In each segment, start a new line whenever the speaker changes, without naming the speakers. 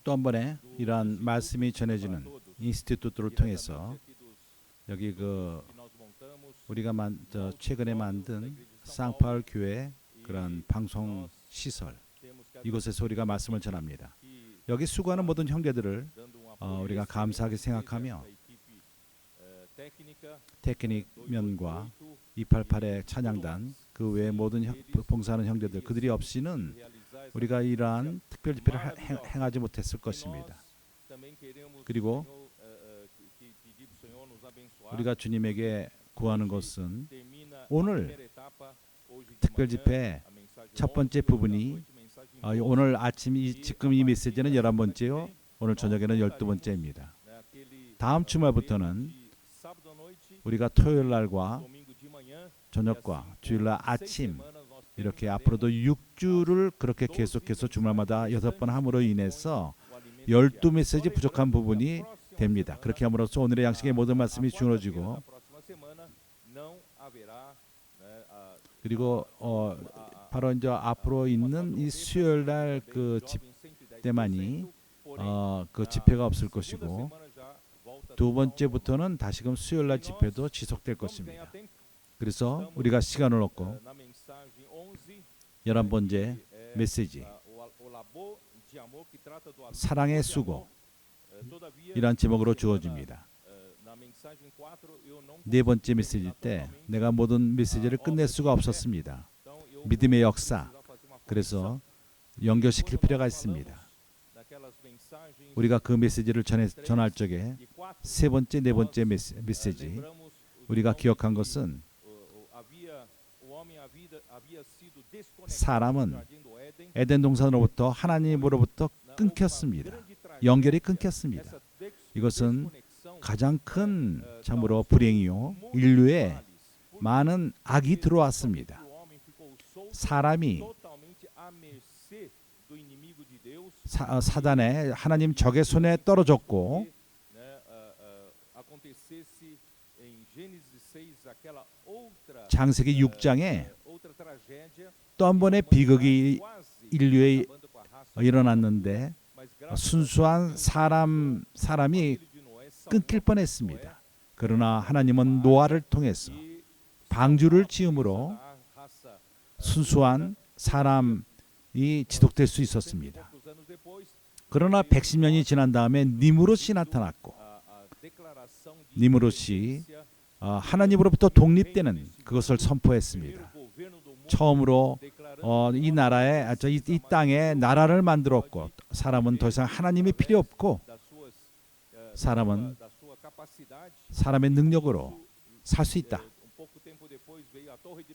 또 한 번에 이러한 말씀이 전해지는 인스티튜트를 통해서 여기 우리가 최근에 만든 쌍파울 교회 그런 방송 시설 이곳에서 우리가 말씀을 전합니다. 여기 수고하는 모든 형제들을 우리가 감사하게 생각하며 테크닉 면과 288의 찬양단 그 외의 모든 봉사하는 형제들 그들이 없이는 우리가 이러한 특별 집회를 행하지 못했을 것입니다. 그리고 우리가 주님에게 구하는 것은 오늘 특별 집회 첫 번째 부분이 오늘 아침 지금 이 메시지는 11번째요. 오늘 저녁에는 12번째입니다. 다음 주말부터는 우리가 토요일 날과 저녁과 주일날 아침 이렇게 앞으로도 6주를 그렇게 계속해서 주말마다 6번 함으로 인해서 12메시지 부족한 부분이 됩니다. 그렇게 함으로써 오늘의 양식의 모든 말씀이 주어지고 그리고 바로 이제 앞으로 있는 이 수요일 날 그 집때만이 그 집회가 없을 것이고 두 번째부터는 다시금 수요일 날 집회도 지속될 것입니다. 그래서 우리가 시간을 얻고 11번째 메시지 사랑의 수고 이란 제목으로 주어집니다. 네 번째 메시지 때 내가 모든 메시지를 끝낼 수가 없었습니다. 믿음의 역사. 그래서 연결시킬 필요가 있습니다. 우리가 그 메시지를 전할 적에 세 번째, 네 번째 메시지 우리가 기억한 것은 사람은 에덴 동산으로부터 하나님으로부터 끊겼습니다. 연결이 끊겼습니다. 이것은 가장 큰 참으로 불행이요 인류에 많은 악이 들어왔습니다. 사람이 사단의 하나님 적의 손에 떨어졌고 창세기 6장에 또 한 번의 비극이 인류에 일어났는데 순수한 사람이 끊길 뻔했습니다. 그러나 하나님은 노아를 통해서 방주를 지음으로 순수한 사람이 지속될 수 있었습니다. 그러나 110년이 지난 다음에 니무롯이 나타났고 니무롯이 하나님으로부터 독립되는 그것을 선포했습니다. 처음으로 이 나라에 이 땅에 나라를 만들었고 사람은 더 이상 하나님이 필요 없고 사람은 사람의 능력으로 살 수 있다.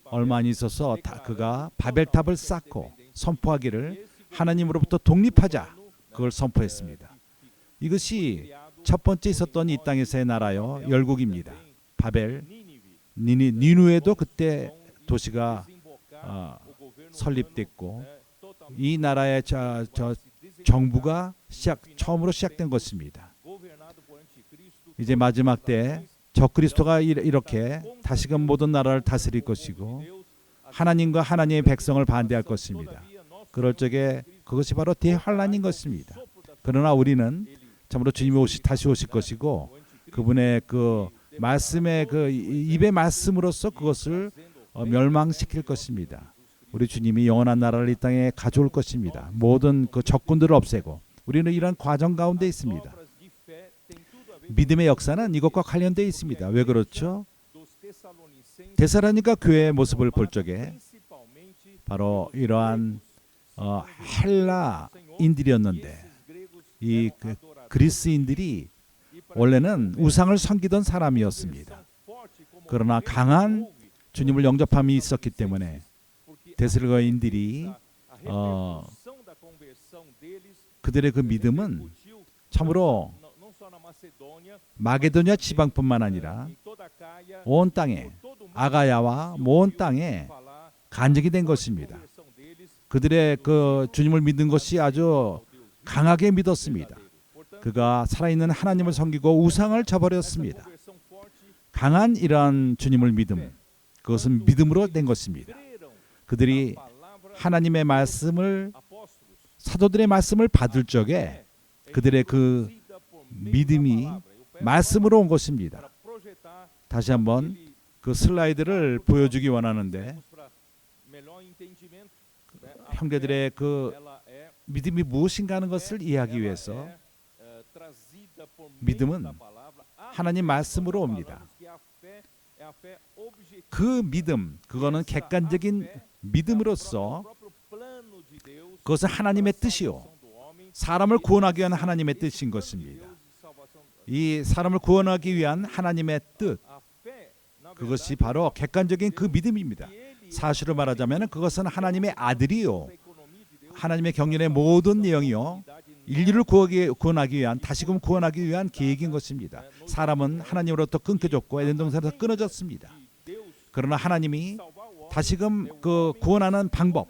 얼마 안 있어서 그가 바벨탑을 쌓고 선포하기를 하나님으로부터 독립하자 그걸 선포했습니다. 이것이 첫 번째 있었던 이 땅에서의 나라요 열국입니다. 바벨 니누에도 그때 도시가 설립됐고 이 나라의 정부가 처음으로 시작된 것입니다. 이제 마지막 때 적그리스도가 이렇게 다시금 모든 나라를 다스릴 것이고 하나님과 하나님의 백성을 반대할 것입니다. 그럴 적에 그것이 바로 대환란인 것입니다. 그러나 우리는 참으로 주님이 다시 오실 것이고 그분의 그 말씀의 그 입의 말씀으로써 그것을 멸망시킬 것입니다. 우리 주님이 영원한 나라를 이 땅에 가져올 것입니다. 모든 그 적군들을 없애고 우리는 이런 과정 가운데 있습니다. 믿음의 역사는 이것과 관련되어 있습니다. 왜 그렇죠? 데살로니가 교회의 모습을 볼 적에 바로 이러한 헬라인들이었는데 이 그리스인들이 원래는 우상을 섬기던 사람이었습니다. 그러나 강한 주님을 영접함이 있었기 때문에 데살로니가인들이 그들의 그 믿음은 참으로 마게도냐 지방뿐만 아니라 온 땅에 아가야와 온 땅에 간증이 된 것입니다. 그들의 그 주님을 믿는 것이 아주 강하게 믿었습니다. 그가 살아있는 하나님을 섬기고 우상을 저버렸습니다. 강한 이러한 주님을 믿음, 그것은 믿음으로 된 것입니다. 그들이 하나님의 말씀을 사도들의 말씀을 받을 적에 그들의 그 믿음이 말씀으로 온 것입니다. 다시 한번 그 슬라이드를 보여주기 원하는데 형제들의 그 믿음이 무엇인가 하는 것을 이해하기 위해서 믿음은 하나님 말씀으로 옵니다. 그 믿음, 그거는 객관적인 믿음으로서 그것은 하나님의 뜻이요 사람을 구원하기 위한 하나님의 뜻인 것입니다. 이 사람을 구원하기 위한 하나님의 뜻, 그것이 바로 객관적인 그 믿음입니다. 사실을 말하자면 그것은 하나님의 아들이요 하나님의 경륜의 모든 내용이요 인류를 구원하기 위한, 다시금 구원하기 위한 계획인 것입니다. 사람은 하나님으로부터 끊겨졌고 에덴 동산에서 끊어졌습니다. 그러나 하나님이 다시금 그 구원하는 방법,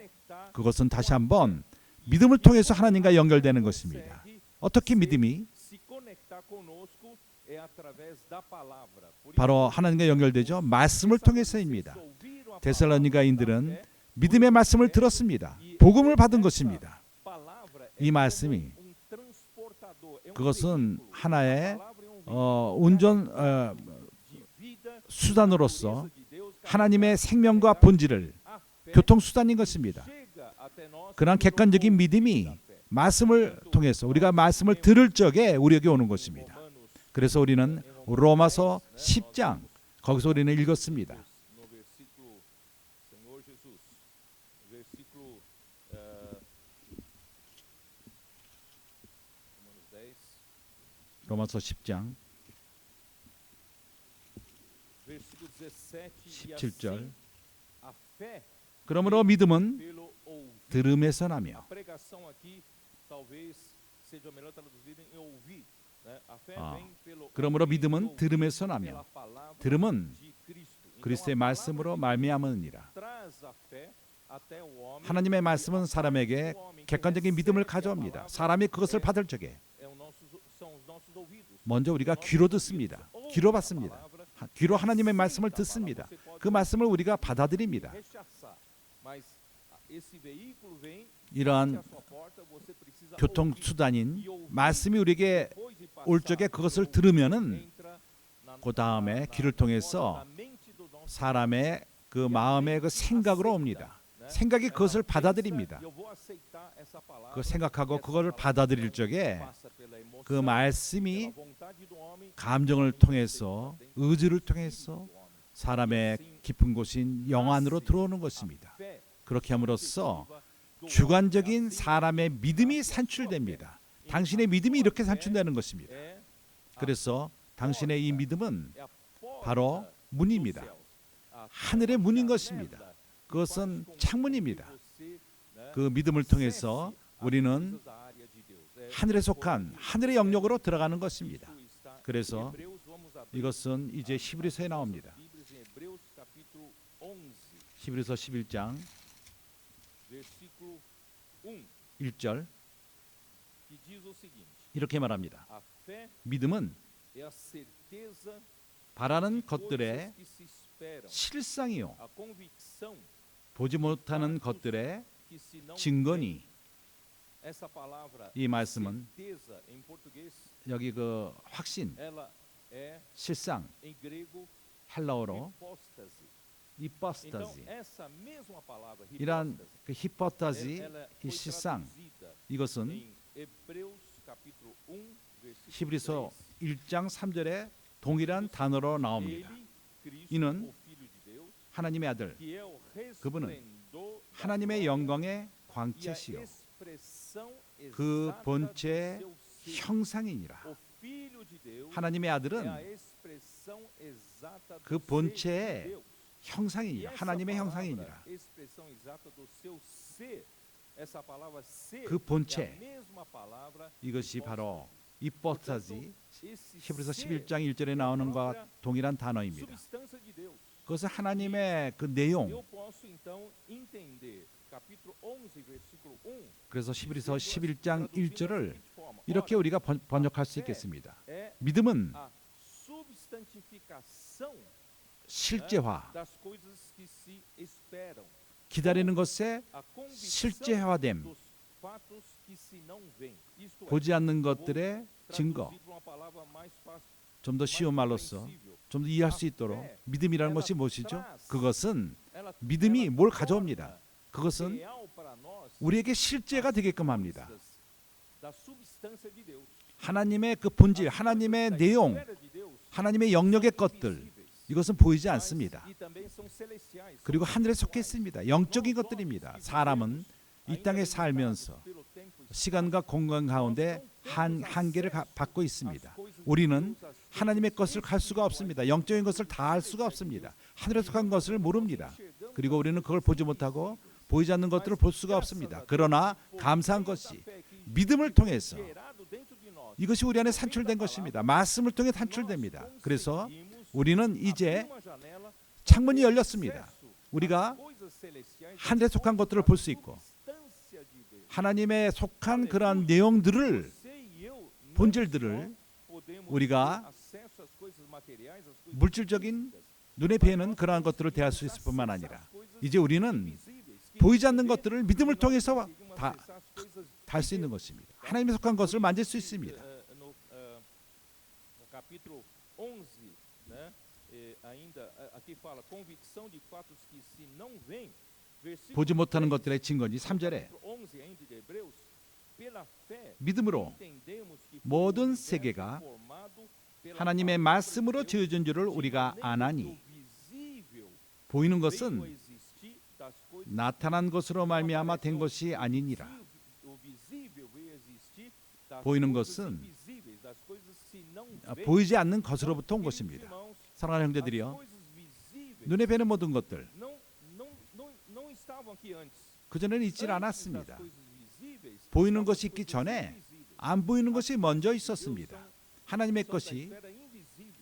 그것은 다시 한번 믿음을 통해서 하나님과 연결되는 것입니다. 어떻게 믿음이 바로 하나님과 연결되죠? 말씀을 통해서입니다. 데살로니가인들은 믿음의 말씀을 들었습니다. 복음을 받은 것입니다. 이 말씀이 그것은 하나의 운전 수단으로서 하나님의 생명과 본질을 교통수단인 것입니다. 그러한 객관적인 믿음이 말씀을 통해서 우리가 말씀을 들을 적에 우리에게 오는 것입니다. 그래서 우리는 로마서 10장 거기서 우리는 읽었습니다. 로마서 10장 17절 그러므로 믿음은 들음에서 나며 그러므로 믿음은 들음에서 나며 들음은 그리스도의 말씀으로 말미암으니라. 하나님의 말씀은 사람에게 객관적인 믿음을 가져옵니다. 사람이 그것을 받을 적에 먼저 우리가 귀로 듣습니다. 귀로 받습니다. 귀로 하나님의 말씀을 듣습니다. 그 말씀을 우리가 받아들입니다. 이러한 교통수단인 말씀이 우리에게 올 적에 그것을 들으면은 그 다음에 귀를 통해서 사람의 그 마음의 그 생각으로 옵니다. 생각이 그것을 받아들입니다. 그 생각하고 그것을 받아들일 적에 그 말씀이 감정을 통해서 의지를 통해서 사람의 깊은 곳인 영 안으로 들어오는 것입니다. 그렇게 함으로써 주관적인 사람의 믿음이 산출됩니다. 당신의 믿음이 이렇게 산출되는 것입니다. 그래서 당신의 이 믿음은 바로 문입니다. 하늘의 문인 것입니다. 그것은 창문입니다. 그 믿음을 통해서 우리는 하늘에 속한 하늘의 영역으로 들어가는 것입니다. 그래서 이것은 이제 히브리서에 나옵니다. 히브리서 11장 1절 이렇게 말합니다. 믿음은 바라는 것들의 실상이요 보지 못하는 것들의 증거니. 이 말씀은 여기 그 확신, 실상, 헬라어로 히포스타시, 이러한 그 히포스타시, 이 실상, 이것은 히브리서 1장 3절에 동일한 단어로 나옵니다. 이는 하나님의 아들, 그분은 하나님의 영광의 광채시요 그 본체의 형상이니라. 하나님의 아들은 그 본체의 형상이니라. 하나님의 형상이니라. 그 본체, 이것이 바로 히포스타시, 히브리서 11장 1절에 나오는 것과 동일한 단어입니다. 그것은 하나님의 그 내용. 그래서 히브리서 11장 1절을 이렇게 우리가 번역할 수 있겠습니다. 믿음은 실제화, 기다리는 것의 실제화됨, 보지 않는 것들의 증거. 좀 더 쉬운 말로써 좀 더 이해할 수 있도록 믿음이라는 것이 무엇이죠? 그것은 믿음이 뭘 가져옵니다. 그것은 우리에게 실제가 되게끔 합니다. 하나님의 그 본질, 하나님의 내용, 하나님의 영역의 것들, 이것은 보이지 않습니다. 그리고 하늘에 속해 있습니다. 영적인 것들입니다. 사람은 이 땅에 살면서 시간과 공간 가운데 한계를 받고 있습니다. 우리는 하나님의 것을 갈 수가 없습니다. 영적인 것을 다 알 수가 없습니다. 하늘에 속한 것을 모릅니다. 그리고 우리는 그걸 보지 못하고 보이지 않는 것들을 볼 수가 없습니다. 그러나 감사한 것이 믿음을 통해서 이것이 우리 안에 산출된 것입니다. 말씀을 통해 산출됩니다. 그래서 우리는 이제 창문이 열렸습니다. 우리가 하늘에 속한 것들을 볼 수 있고 하나님의 속한 그러한 내용들을, 본질들을 우리가 물질적인 눈에 뵈는 그러한 것들을 대할 수 있을 뿐만 아니라 이제 우리는 보이지 않는 것들을 믿음을 통해서 다 할 수 있는 것입니다. 하나님에 속한 것을 만질 수 있습니다. 보지 못하는 것들의 증거니 3절에 믿음으로 모든 세계가 하나님의 말씀으로 지어진 줄을 우리가 아나니 보이는 것은 나타난 것으로 말미암아 된 것이 아니니라. 보이는 것은 보이지 않는 것으로부터 온 것입니다. 사랑하는 형제들이여, 눈에 뵈는 모든 것들 그전에는 있지 않았습니다. 보이는 것이 있기 전에 안 보이는 것이 먼저 있었습니다. 하나님의 것이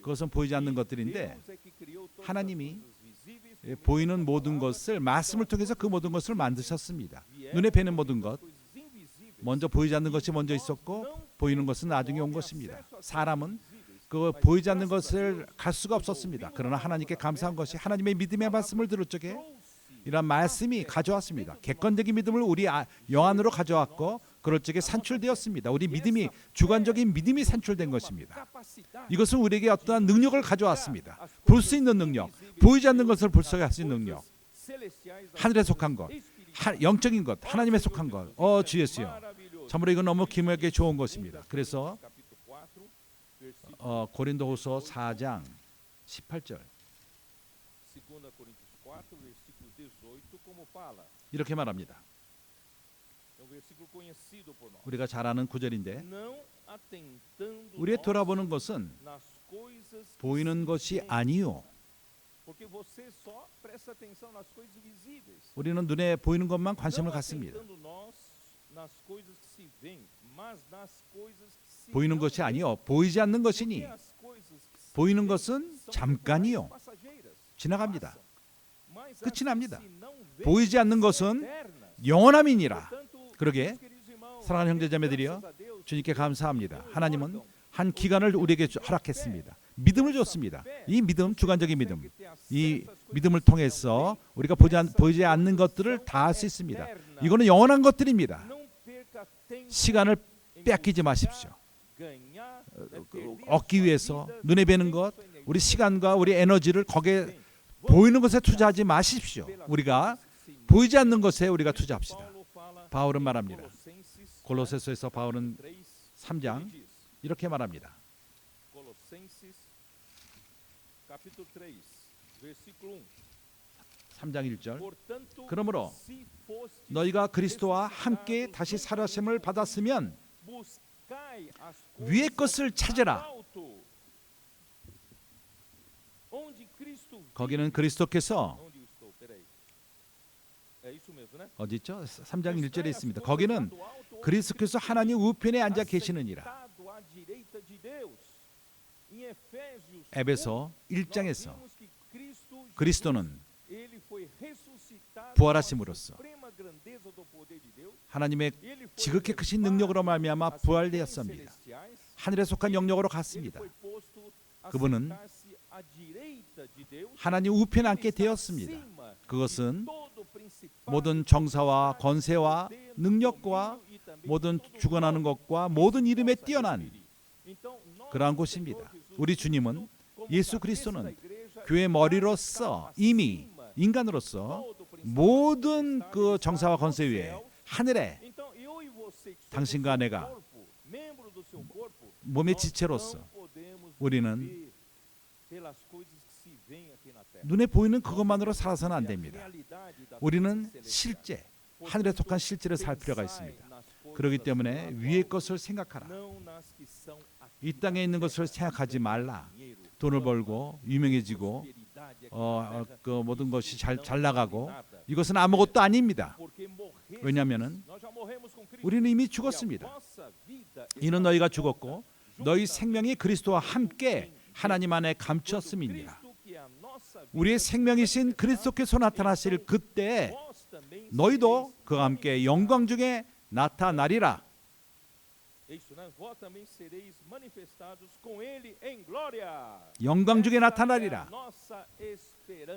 그것은 보이지 않는 것들인데 하나님이 보이는 모든 것을 말씀을 통해서 그 모든 것을 만드셨습니다. 눈에 뵈는 모든 것, 먼저 보이지 않는 것이 먼저 있었고 보이는 것은 나중에 온 것입니다. 사람은 그 보이지 않는 것을 갈 수가 없었습니다. 그러나 하나님께 감사한 것이 하나님의 믿음의 말씀을 들을 적에 이런 말씀이 가져왔습니다. 객관적인 믿음을 우리 영 안으로 가져왔고 그럴 적에 산출되었습니다. 우리 믿음이 주관적인 믿음이 산출된 것입니다. 이것은 우리에게 어떠한 능력을 가져왔습니다. 볼 수 있는 능력, 보이지 않는 것을 볼 수 있는 능력, 하늘에 속한 것, 영적인 것, 하나님에 속한 것. 주 예수여, 참으로 이건 너무 기묘하게 좋은 것입니다. 그래서 고린도후서 4장 18절 이렇게 말합니다. 우리가 잘 아는 구절인데 우리의 돌아보는 것은 보이는 것이 아니요. 우리는 눈에 보이는 것만 관심을 갖습니다. 보이는 것이 아니요 보이지 않는 것이니 보이는 것은 잠깐이요 지나갑니다. 끝이 납니다. 보이지 않는 것은 영원함이니라. 그러게 사랑하는 형제자매들이여, 주님께 감사합니다. 하나님은 한 기간을 우리에게 허락했습니다. 믿음을 줬습니다. 이 믿음, 주관적인 믿음, 이 믿음을 통해서 우리가 보이지 않는 것들을 다 할 수 있습니다. 이거는 영원한 것들입니다. 시간을 뺏기지 마십시오. 얻기 위해서 눈에 뵈는 것, 우리 시간과 우리 에너지를 거기에 보이는 것에 투자하지 마십시오. 우리가 보이지 않는 것에 우리가 투자합시다. 바울은 말합니다. 골로새서에서 바울은 3장 이렇게 말합니다. 3장 1절 그러므로 너희가 그리스도와 함께 다시 살아심을 받았으면 위의 것을 찾으라. 거기는 그리스도께서 어디 있죠? 3장 1절에 있습니다. 거기는 그리스도께서 하나님 우편에 앉아 계시느니라. 에베소 1장에서 그리스도는 부활하심으로써 하나님의 지극히 크신 능력으로 말미암아 부활되었습니다. 하늘에 속한 영역으로 갔습니다. 그분은 하나님 우편에 앉게 되었습니다. 그것은 모든 정사와 권세와 능력과 모든 주관하는 것과 모든 이름에 뛰어난 그러한 곳입니다. 우리 주님은 예수 그리스도는 교회 머리로서 이미 인간으로서 모든 그 정사와 권세 위에 하늘에 당신과 내가 몸의 지체로서 우리는 눈에 보이는 그것만으로 살아서는 안 됩니다. 우리는 실제 하늘에 속한 실제를 살 필요가 있습니다. 그렇기 때문에 위의 것을 생각하라. 이 땅에 있는 것을 생각하지 말라. 돈을 벌고 유명해지고 그 모든 것이 잘 나가고 이것은 아무것도 아닙니다. 왜냐하면 우리는 이미 죽었습니다. 이는 너희가 죽었고 너희 생명이 그리스도와 함께 하나님 안에 감추었음이니라. 우리의 생명이신 그리스도께서 나타나실 그때 너희도 그와 함께 영광 중에 나타나리라. 영광 중에 나타나리라.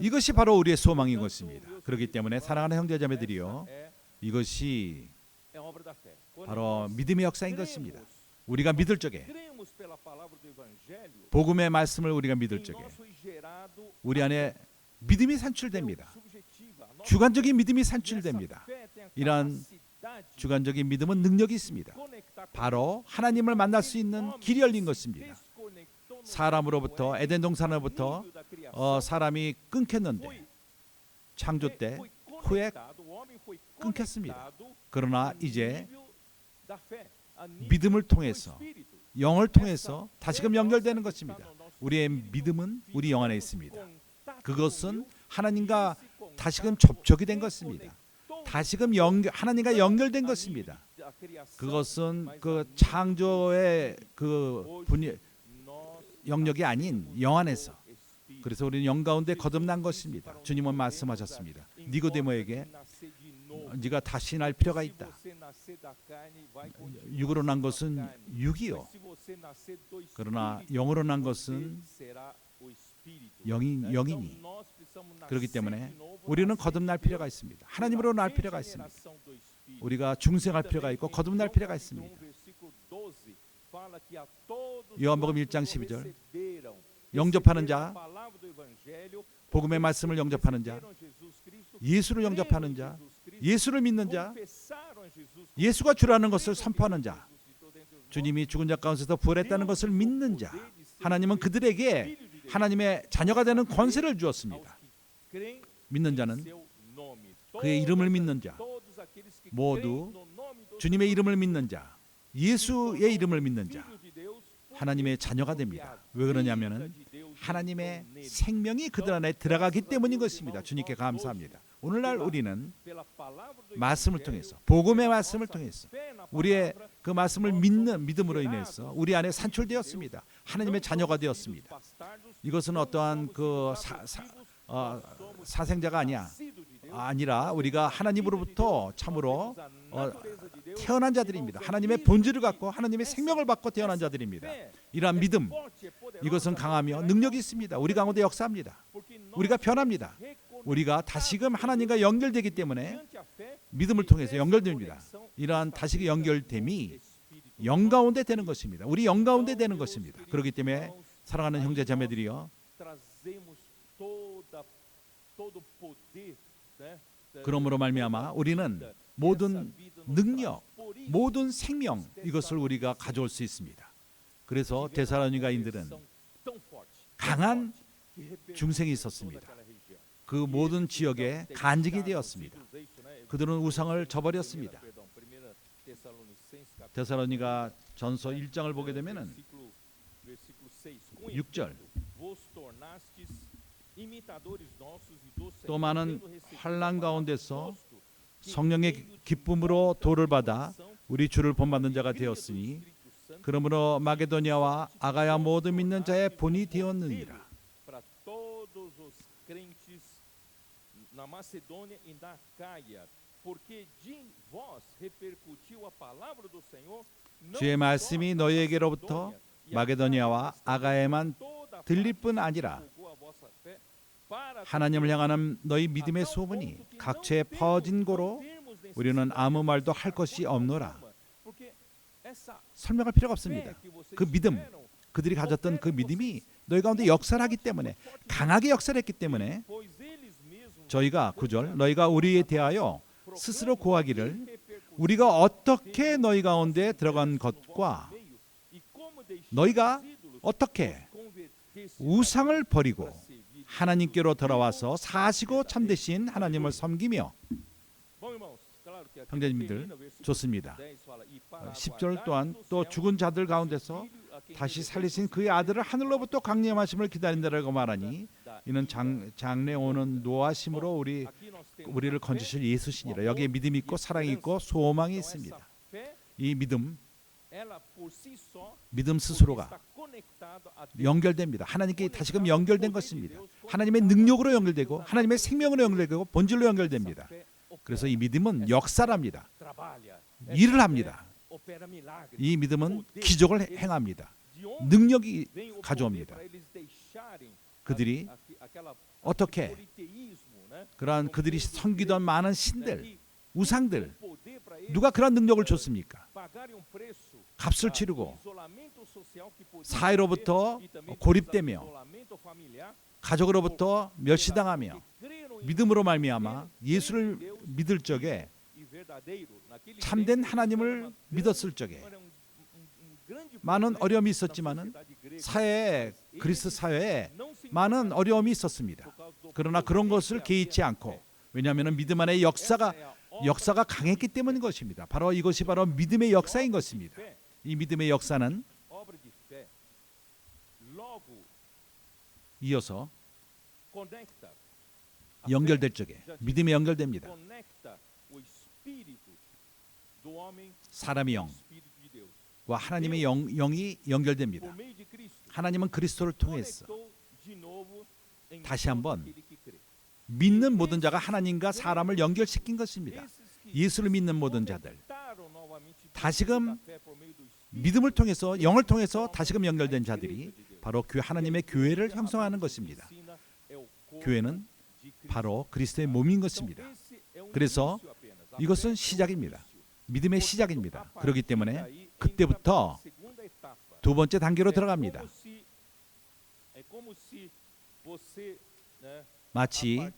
이것이 바로 우리의 소망인 것입니다. 그렇기 때문에 사랑하는 형제자매들이요, 이것이 바로 믿음의 역사인 것입니다. 우리가 믿을 적에, 복음의 말씀을 우리가 믿을 적에 우리 안에 믿음이 산출됩니다. 주관적인 믿음이 산출됩니다. 이러한 주관적인 믿음은 능력이 있습니다. 바로 하나님을 만날 수 있는 길이 열린 것입니다. 사람으로부터 에덴 동산으로부터 사람이 끊겼는데 창조 때 후에 끊겼습니다. 그러나 이제 믿음을 통해서 영을 통해서 다시금 연결되는 것입니다. 우리의 믿음은 우리 영 안에 있습니다. 그것은 하나님과 다시금 접촉이 된 것입니다. 다시금 하나님과 연결된 것입니다. 그것은 그 창조의 그 영역이 아닌 영 안에서. 그래서 우리는 영 가운데 거듭난 것입니다. 주님은 말씀하셨습니다. 니고데모에게 네가 다시 날 필요가 있다. 육으로 난 것은 육이요, 그러나 영으로 난 것은 영이니. 그렇기 때문에 우리는 거듭날 필요가 있습니다. 하나님으로 날 필요가 있습니다. 우리가 중생할 필요가 있고 거듭날 필요가 있습니다. 요한복음 1장 12절 영접하는 자, 복음의 말씀을 영접하는 자, 예수를 영접하는 자, 예수를 믿는 자, 예수가 주라는 것을 선포하는 자, 주님이 죽은 자 가운데서 부활했다는 것을 믿는 자, 하나님은 그들에게 하나님의 자녀가 되는 권세를 주었습니다. 믿는 자는 그의 이름을 믿는 자, 모두 주님의 이름을 믿는 자, 예수의 이름을 믿는 자, 하나님의 자녀가 됩니다. 왜 그러냐면은 하나님의 생명이 그들 안에 들어가기 때문인 것입니다. 주님께 감사합니다. 오늘날 우리는 말씀을 통해서, 복음의 말씀을 통해서 우리의 그 말씀을 믿는 믿음으로 인해서 우리 안에 산출되었습니다. 하나님의 자녀가 되었습니다. 이것은 어떠한 그 사생자가 아니라 우리가 하나님으로부터 참으로 태어난 자들입니다. 하나님의 본질을 갖고 하나님의 생명을 받고 태어난 자들입니다. 이러한 믿음, 이것은 강하며 능력이 있습니다. 우리 가운데 역사합니다. 우리가 변합니다. 우리가 다시금 하나님과 연결되기 때문에 믿음을 통해서 연결됩니다. 이러한 다시금 연결됨이 영 가운데 되는 것입니다. 우리 영 가운데 되는 것입니다. 그렇기 때문에 사랑하는 형제 자매들이여, 그러므로 말미암아 우리는 모든 능력, 모든 생명, 이것을 우리가 가져올 수 있습니다. 그래서 데살로니가인들은 강한 중생이 있었습니다. 그 모든 지역에 간직이 되었습니다. 그들은 우상을 저버렸습니다. 데살로니가 전서 1장을 보게 되면은 6절, 또 많은 환난 가운데서 성령의 기쁨으로 도를 받아 우리 주를 본받는 자가 되었으니 그러므로 마게도니아와 아가야 모든 믿는 자의 본이 되었느니라. 주의 말씀이 너희에게로부터 마게도니아와 아가야에만 들릴 뿐 아니라 하나님을 향하는 너희 믿음의 소문이 각처에 퍼진 고로 우리는 아무 말도 할 것이 없노라. 설명할 필요가 없습니다. 그 믿음, 그들이 가졌던 그 믿음이 너희 가운데 역사를 하기 때문에, 강하게 역사를 했기 때문에 저희가 9절 너희가 우리에 대하여 스스로 고하기를 우리가 어떻게 너희 가운데 들어간 것과 너희가 어떻게 우상을 버리고 하나님께로 돌아와서 사시고 참되신 하나님을 섬기며. 형제님들, 좋습니다. 10절 또한 또 죽은 자들 가운데서 다시 살리신 그의 아들을 하늘로부터 강림하심을 기다린다라고 말하니 이는 장래 오는 노하심으로 우리를 건지실 예수시니라. 여기에 믿음이 있고 사랑이 있고 소망이 있습니다. 이 믿음 스스로가 연결됩니다. 하나님께 다시금 연결된 것입니다. 하나님의 능력으로 연결되고 하나님의 생명으로 연결되고 본질로 연결됩니다. 그래서 이 믿음은 역사랍니다. 일을 합니다. 이 믿음은 기적을 행합니다. 능력이 가져옵니다. 그들이 어떻게 그러한 그들이 섬기던 많은 신들, 우상들, 누가 그런 능력을 줬습니까? 값을 치르고 사회로부터 고립되며 가족으로부터 멸시당하며 믿음으로 말미암아 예수를 믿을 적에, 참된 하나님을 믿었을 적에 많은 어려움이 있었지만은 그리스도 사회에 많은 어려움이 있었습니다. 그러나 그런 것을 개의치 않고, 왜냐하면 믿음 안에 역사가 강했기 때문인 것입니다. 바로 이것이 바로 믿음의 역사인 것입니다. 이 믿음의 역사는 이어서 연결될 적에 믿음이 연결됩니다. 사람의 영과 하나님의 영이 연결됩니다. 하나님은 그리스도를 통해서 다시 한번 믿는 모든 자가 하나님과 사람을 연결시킨 것입니다. 예수를 믿는 모든 자들, 다시금 믿음을 통해서, 영을 통해서 다시금 연결된 자들이 바로 하나님의 교회를 형성하는 것입니다. 교회는 바로 그리스도의 몸인 것입니다. 그래서 이것은 시작입니다. 믿음의 시작입니다. 그렇기 때문에 그때부터 두 번째 단계로 들어갑니다. 마치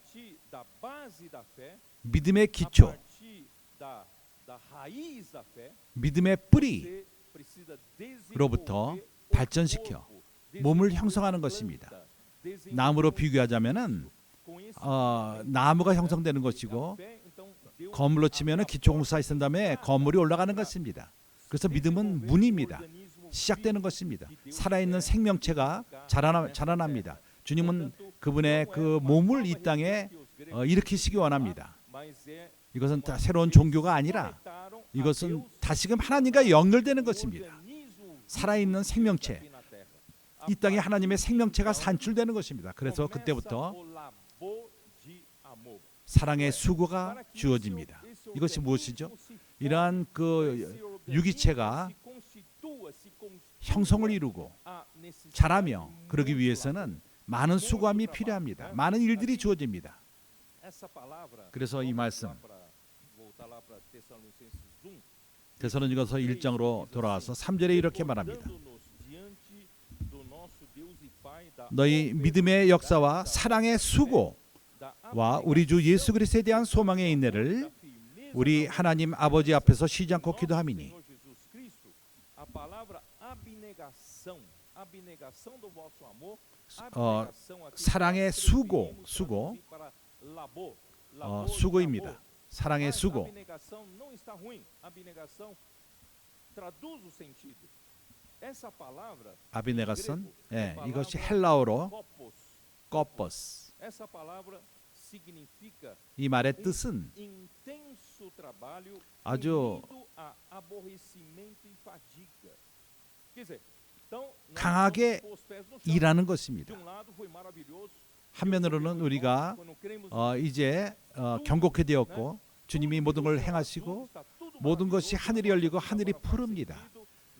믿음의 기초, 믿음의 뿌리로부터 발전시켜 몸을 형성하는 것입니다. 나무로 비교하자면은 나무가 형성되는 것이고, 건물로 치면은 기초공사 있은 다음에 건물이 올라가는 것입니다. 그래서 믿음은 문입니다. 시작되는 것입니다. 살아있는 생명체가 자라납니다. 주님은 그분의 그 몸을 이 땅에 일으키시기 원합니다. 이것은 다 새로운 종교가 아니라 이것은 다시금 하나님과 연결되는 것입니다. 살아있는 생명체, 이 땅에 하나님의 생명체가 산출되는 것입니다. 그래서 그때부터 사랑의 수고가 주어집니다. 이것이 무엇이죠? 이러한 그 유기체가 형성을 이루고 자라며 그러기 위해서는 많은 수고함이 필요합니다. 많은 일들이 주어집니다. 그래서 이 말씀 데살로니가서 1장으로 돌아와서 3절에 이렇게 말합니다. 너희 믿음의 역사와 사랑의 수고와 우리 주 예수 그리스도에 대한 소망의 인내를 우리 하나님 아버지 앞에서 쉬지 않고 기도함이니. 사랑의 수고입니다. 사랑의 수고. 아비네가선, 이것이 헬라어로 코포스. 이 말의 뜻은 아주 강하게 일하는 것입니다. 한면으로는 우리가 이제 경고케 되었고 주님이 모든 걸 행하시고 모든 것이 하늘이 열리고 하늘이 푸릅니다.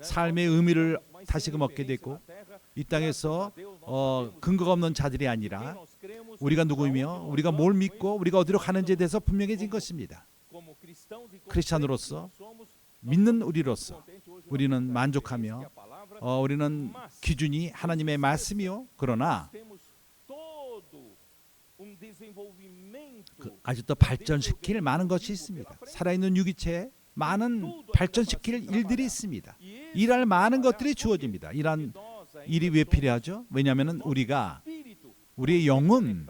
삶의 의미를 다시금 얻게 되고 이 땅에서 근거가 없는 자들이 아니라 우리가 누구이며 우리가 뭘 믿고 우리가 어디로 가는지에 대해서 분명해진 것입니다. 크리스찬으로서, 믿는 우리로서 우리는 만족하며 우리는 기준이 하나님의 말씀이요. 그러나 아직도 발전시킬 많은 것이 있습니다. 살아있는 유기체에 많은 발전시킬 일들이 있습니다. 일할 많은 것들이 주어집니다. 이런 일이 왜 필요하죠? 왜냐하면 우리의 영은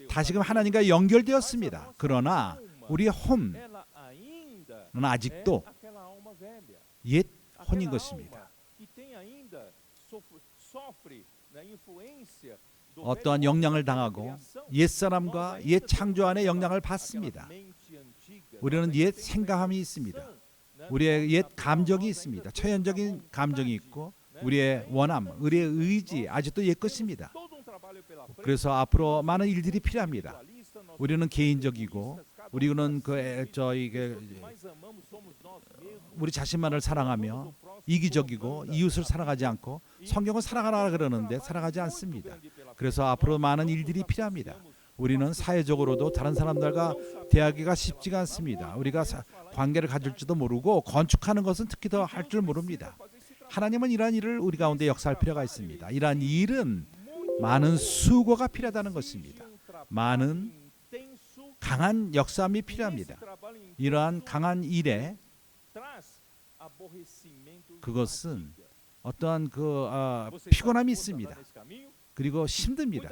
다시금 하나님과 연결되었습니다. 그러나 우리의 혼은 아직도 옛 혼인 것입니다. 어떠한 영향을 당하고 옛사람과 옛 창조 안에 영향을 받습니다. 우리는 옛 생각함이 있습니다. 우리의 옛 감정이 있습니다. 초연적인 감정이 있고 우리의 원함, 우리의 의지 아직도 옛 것입니다. 그래서 앞으로 많은 일들이 필요합니다. 우리는 개인적이고 우리는 우리 자신만을 사랑하며 이기적이고 이웃을 사랑하지 않고 성경은 사랑하라 그러는데 사랑하지 않습니다. 그래서 앞으로 많은 일들이 필요합니다. 우리는 사회적으로도 다른 사람들과 대하기가 쉽지가 않습니다. 우리가 관계를 가질지도 모르고 건축하는 것은 특히 더 할 줄 모릅니다. 하나님은 이러한 일을 우리 가운데 역사할 필요가 있습니다. 이러한 일은 많은 수고가 필요하다는 것입니다. 많은 강한 역사함이 필요합니다. 이러한 강한 일에 그것은 어떠한 피곤함이 있습니다. 그리고 힘듭니다.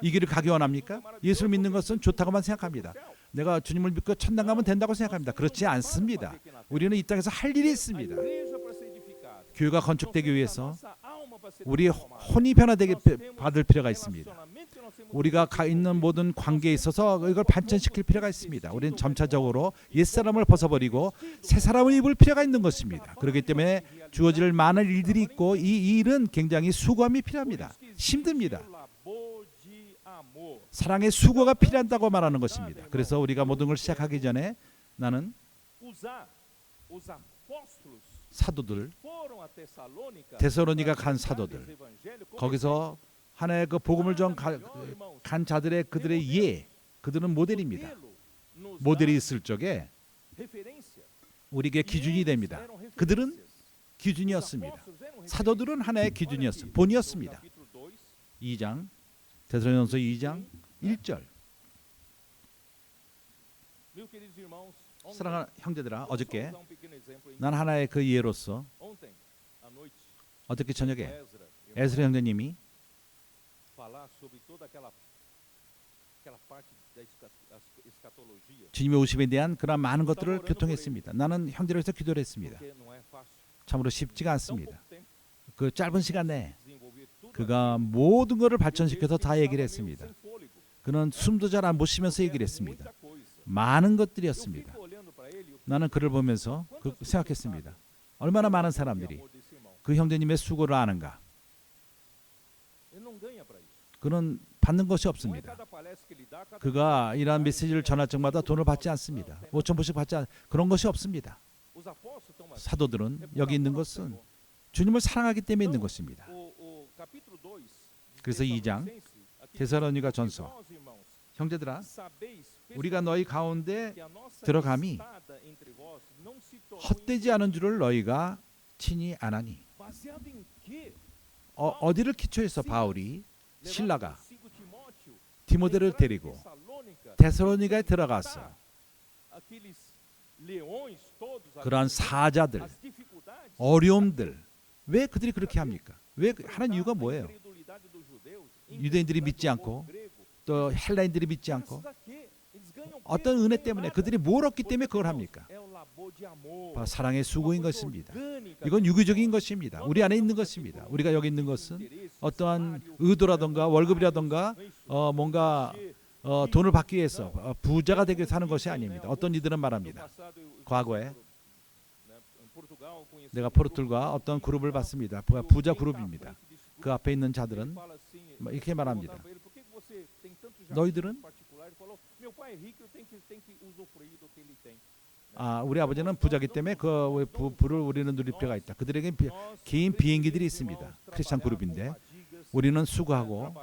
이 길을 가기 원합니까? 예수를 믿는 것은 좋다고만 생각합니다. 내가 주님을 믿고 천당 가면 된다고 생각합니다. 그렇지 않습니다. 우리는 이 땅에서 할 일이 있습니다. 교회가 건축되기 위해서 우리의 혼이 변화되게 받을 필요가 있습니다. 우리가 있는 모든 관계에 있어서 이걸 발전시킬 필요가 있습니다. 우리는 점차적으로 옛사람을 벗어버리고 새사람을 입을 필요가 있는 것입니다. 그렇기 때문에 주어질 많은 일들이 있고 이 일은 굉장히 수고함이 필요합니다. 힘듭니다. 사랑의 수고가 필요하다고 말하는 것입니다. 그래서 우리가 모든 걸 시작하기 전에 나는 사도들, 데살로니가 간 사도들, 거기서 하나의 그 복음을 간 자들의 그들의 그들은 모델입니다. 모델이 있을 적에 우리에게 기준이 됩니다. 그들은 기준이었습니다. 사도들은 하나의 기준이었습니다. 본이었습니다. 2장 데살로니가서 2장 1절. 사랑하는 형제들아, 어저께 난 하나의 그 예로서 어저께 저녁에 에스라 형제님이 주님의 오심에 대한 그런 많은 것들을 교통했습니다. 나는 형제로서 기도를 했습니다. 참으로 쉽지가 않습니다. 그 짧은 시간 내에 그가 모든 것을 발전시켜서 다 얘기를 했습니다. 그는 숨도 잘 안 쉬면서 얘기를 했습니다. 많은 것들이었습니다. 나는 그를 보면서 생각했습니다. 얼마나 많은 사람들이 그 형제님의 수고를 아는가. 그는 받는 것이 없습니다. 그가 이러한 메시지를 전할 적마다 돈을 받지 않습니다. 5,000불씩 받지 그런 것이 없습니다. 사도들은 여기 있는 것은 주님을 사랑하기 때문에 있는 것입니다. 그래서 2장 데살로니가 전서, 형제들아, 우리가 너희 가운데 들어감이 헛되지 않은 줄을 너희가 친히 아나니. 어디를 기초해서 바울이 실라가 디모데를 데리고 데살로니가에 들어가서 그러한 사자들, 어려움들, 왜 그들이 그렇게 합니까? 왜 하는 이유가 뭐예요? 유대인들이 믿지 않고 또 헬라인들이 믿지 않고 어떤 은혜 때문에 그들이 뭘 얻기 때문에 그걸 합니까? 바로 사랑의 수고인 것입니다. 이건 유기적인 것입니다. 우리 안에 있는 것입니다. 우리가 여기 있는 것은 어떠한 의도라든가 월급이라든가 뭔가 돈을 받기 위해서 부자가 되기 위해서 하는 것이 아닙니다. 어떤 이들은 말합니다. 과거에 내가 포르투갈과 어떤 그룹을 봤습니다. 부자 그룹입니다. 그 앞에 있는 자들은 이렇게 말합니다. 너희들은 우리 아버지는 부자기 때문에 그 부를 우리는 누릴 필요가 있다. 그들에게 개인 비행기들이 있습니다. 크리스찬 그룹인데 우리는 수고하고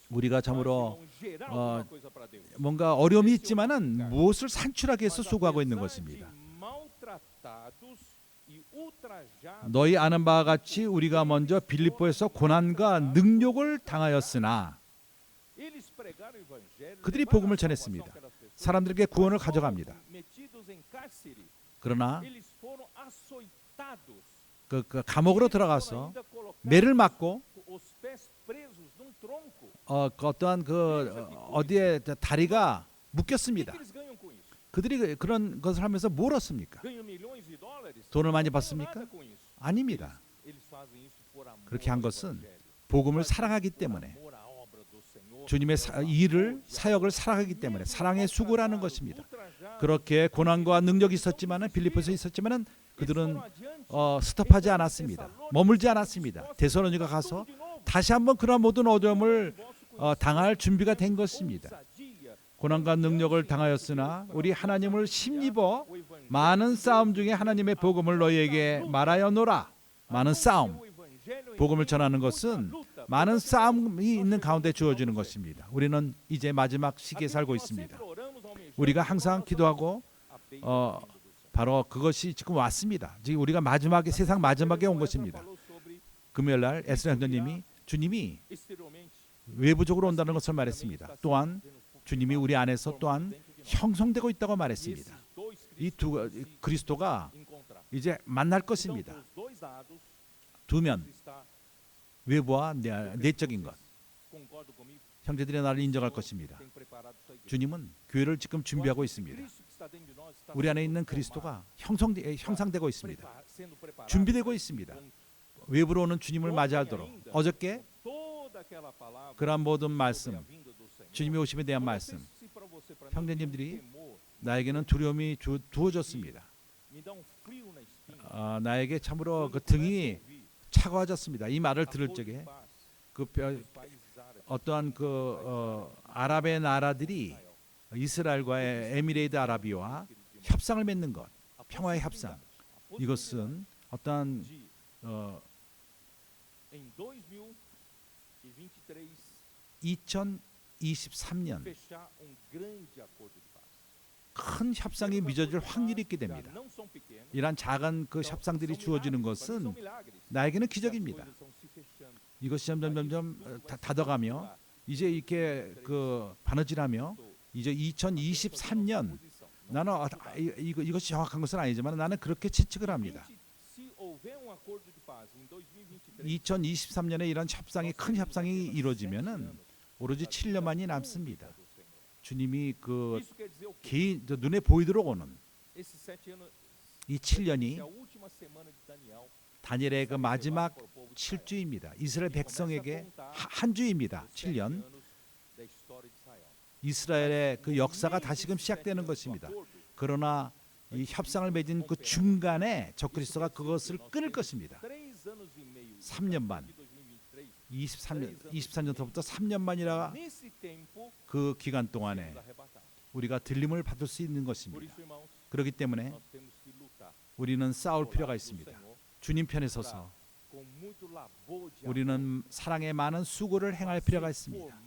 우리가 참으로 뭔가 어려움이 있지만은 무엇을 산출하기 위해서 수고하고 있는 것입니다. 너희 아는 바와 같이 우리가 먼저 빌립보에서 고난과 능욕을 당하였으나 그들이 복음을 전했습니다. 사람들에게 구원을 가져갑니다. 그러나 그 감옥으로 들어가서 매를 맞고 그 어떠한 어디에 다리가 묶였습니다. 그들이 그런 것을 하면서 뭘 얻습니까? 돈을 많이 받습니까? 아닙니다. 그렇게 한 것은 복음을 사랑하기 때문에, 주님의 일을, 사역을 사랑하기 때문에, 사랑의 수고라는 것입니다. 그렇게 고난과 능력이 있었지만은, 빌립보에서 있었지만은 그들은 스톱하지 않았습니다. 머물지 않았습니다. 데살로니가 가서 다시 한번 그러한 모든 어려움을 당할 준비가 된 것입니다. 고난과 능력을 당하였으나 우리 하나님을 힘입어 많은 싸움 중에 하나님의 복음을 너희에게 말하여노라. 많은 싸움, 복음을 전하는 것은 많은 싸움이 있는 가운데 주어지는 것입니다. 우리는 이제 마지막 시기에 살고 있습니다. 우리가 항상 기도하고 바로 그것이 지금 왔습니다. 지금 우리가 마지막에, 세상 마지막에 온 것입니다. 금요일 날 에스라 형제님이 주님이 외부적으로 온다는 것을 말했습니다. 또한 주님이 우리 안에서 또한 형성되고 있다고 말했습니다. 이 두 그리스도가 이제 만날 것입니다. 두 면, 외부와 내적인 것. 형제들이 나를 인정할 것입니다. 주님은 교회를 지금 준비하고 있습니다. 우리 안에 있는 그리스도가 형상되고 있습니다. 준비되고 있습니다. 외부로 오는 주님을 맞이하도록. 어저께 그러한 모든 말씀, 주님의 오심에 대한 말씀, 형제님들이 나에게는 두려움이 두어졌습니다. 나에게 참으로 그 등이 차가워졌습니다. 이 말을 들을 적에 어떠한 아랍의 나라들이 이스라엘과의 에미레이트 아라비와 협상을 맺는 것, 평화의 협상. 이것은 어떠한 2023년 큰 협상이 맺어질 확률이 있게 됩니다. 이러한 작은 그 협상들이 주어지는 것은 나에게는 기적입니다. 이것이 점점 닫아가며 이제 이렇게 바느질하며 이제 2023년 나는 이것이 정확한 것은 아니지만 나는 그렇게 추측을 합니다. 2023년에 이런 협상이, 큰 협상이 이루어지면은 오로지 7년만이 남습니다. 주님이 개인 눈에 보이도록 오는 이 7년이 다니엘의 마지막 7주입니다. 이스라엘 백성에게 한 주입니다. 7년. 이스라엘의 역사가 다시금 시작되는 것입니다. 그러나 이 협상을 맺은 그 중간에 적그리스도가 그것을 끊을 것입니다. 3년 반. 24년부터 3년 만이라 그 기간 동안에 우리가 들림을 받을 수 있는 것입니다. 그렇기 때문에 우리는 싸울 필요가 있습니다. 주님 편에 서서 우리는 사랑의 많은 수고를 행할 필요가 있습니다.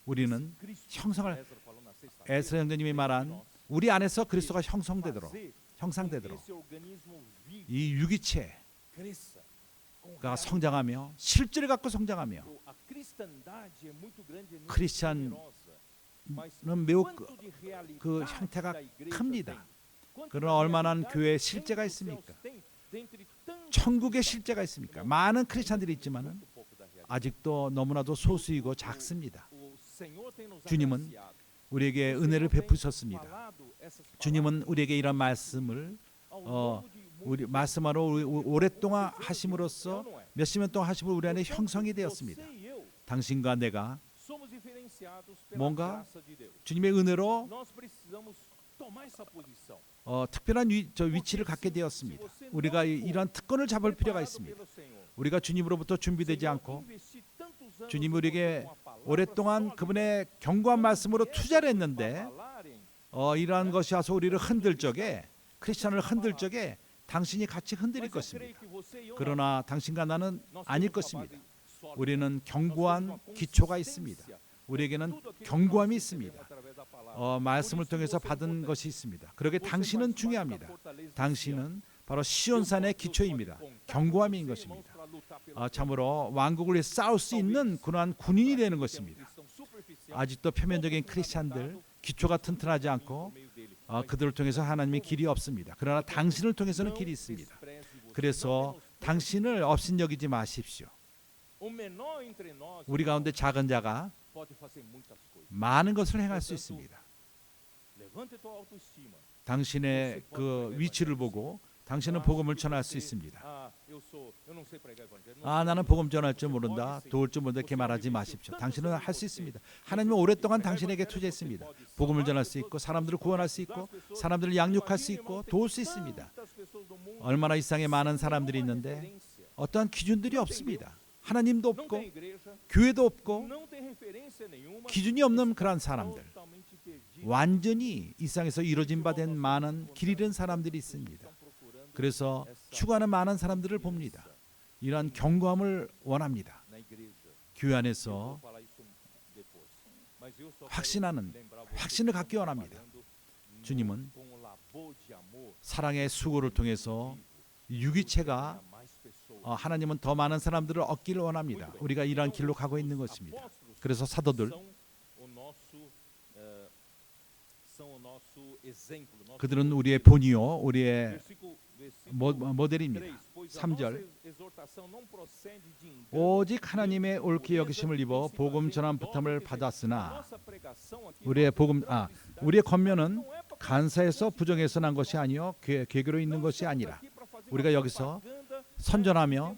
우리는 형성을, 에스라 형제님이 말한 우리 안에서 그리스도가 형상되도록 이 유기체가 성장하며 실제를 갖고 성장하며, 크리스찬은 매우 그 형태가 큽니다. 그러나 얼마나 교회에 실제가 있습니까? 천국의 실제가 있습니까? 많은 크리스찬들이 있지만은 아직도 너무나도 소수이고 작습니다. 주님은 우리에게 은혜를 베푸셨습니다. 주님은 우리에게 이런 말씀을 우리 말씀하러 오랫동안 하심으로써 몇십 년 동안 하심으로 우리 안에 형성이 되었습니다. 당신과 내가 뭔가 주님의 은혜로 특별한 위치를 갖게 되었습니다. 우리가 이런 특권을 잡을 필요가 있습니다. 우리가 주님으로부터 준비되지 않고 주님 우리에게 오랫동안 그분의 견고한 말씀으로 투자를 했는데 이러한 것이 와서 우리를 흔들 적에, 크리스천을 흔들 적에 당신이 같이 흔들릴 것입니다. 그러나 당신과 나는 아닐 것입니다. 우리는 견고한 기초가 있습니다. 우리에게는 견고함이 있습니다. 말씀을 통해서 받은 것이 있습니다. 그러게 당신은 중요합니다. 당신은 바로 시온산의 기초입니다. 견고함인 것입니다. 참으로 왕국을 위해 싸울 수 있는 그러한 군인이 되는 것입니다. 아직도 표면적인 크리스찬들 기초가 튼튼하지 않고 그들을 통해서 하나님의 길이 없습니다. 그러나 당신을 통해서는 길이 있습니다. 그래서 당신을 업신여기지 마십시오. 우리 가운데 작은 자가 많은 것을 행할 수 있습니다. 당신의 그 위치를 보고 당신은 복음을 전할 수 있습니다. 나는 복음 전할 줄 모른다, 도울 줄 모른다 이렇게 말하지 마십시오. 당신은 할 수 있습니다. 하나님은 오랫동안 당신에게 투자했습니다. 복음을 전할 수 있고 사람들을 구원할 수 있고 사람들을 양육할 수 있고 도울 수 있습니다. 얼마나 이상의 많은 사람들이 있는데 어떠한 기준들이 없습니다. 하나님도 없고 교회도 없고 기준이 없는 그런 사람들, 완전히 이상에서 이루어진 바 된 많은 길 잃은 사람들이 있습니다. 그래서 추구하는 많은 사람들을 봅니다. 이러한 견고함을 원합니다. 교회 안에서 확신을 갖기 원합니다. 주님은 사랑의 수고를 통해서 유기체가 하나님은 더 많은 사람들을 얻기를 원합니다. 우리가 이러한 길로 가고 있는 것입니다. 그래서 사도들 그들은 우리의 본이요 우리의 모델입니다. 3절 오직 하나님의 옳게 여기심을 입어 복음 전한 부탁을 받았으나 우리의 권면은 간사에서 부정해서 난 것이 아니요 괴교로 있는 것이 아니라 우리가 여기서 선전하며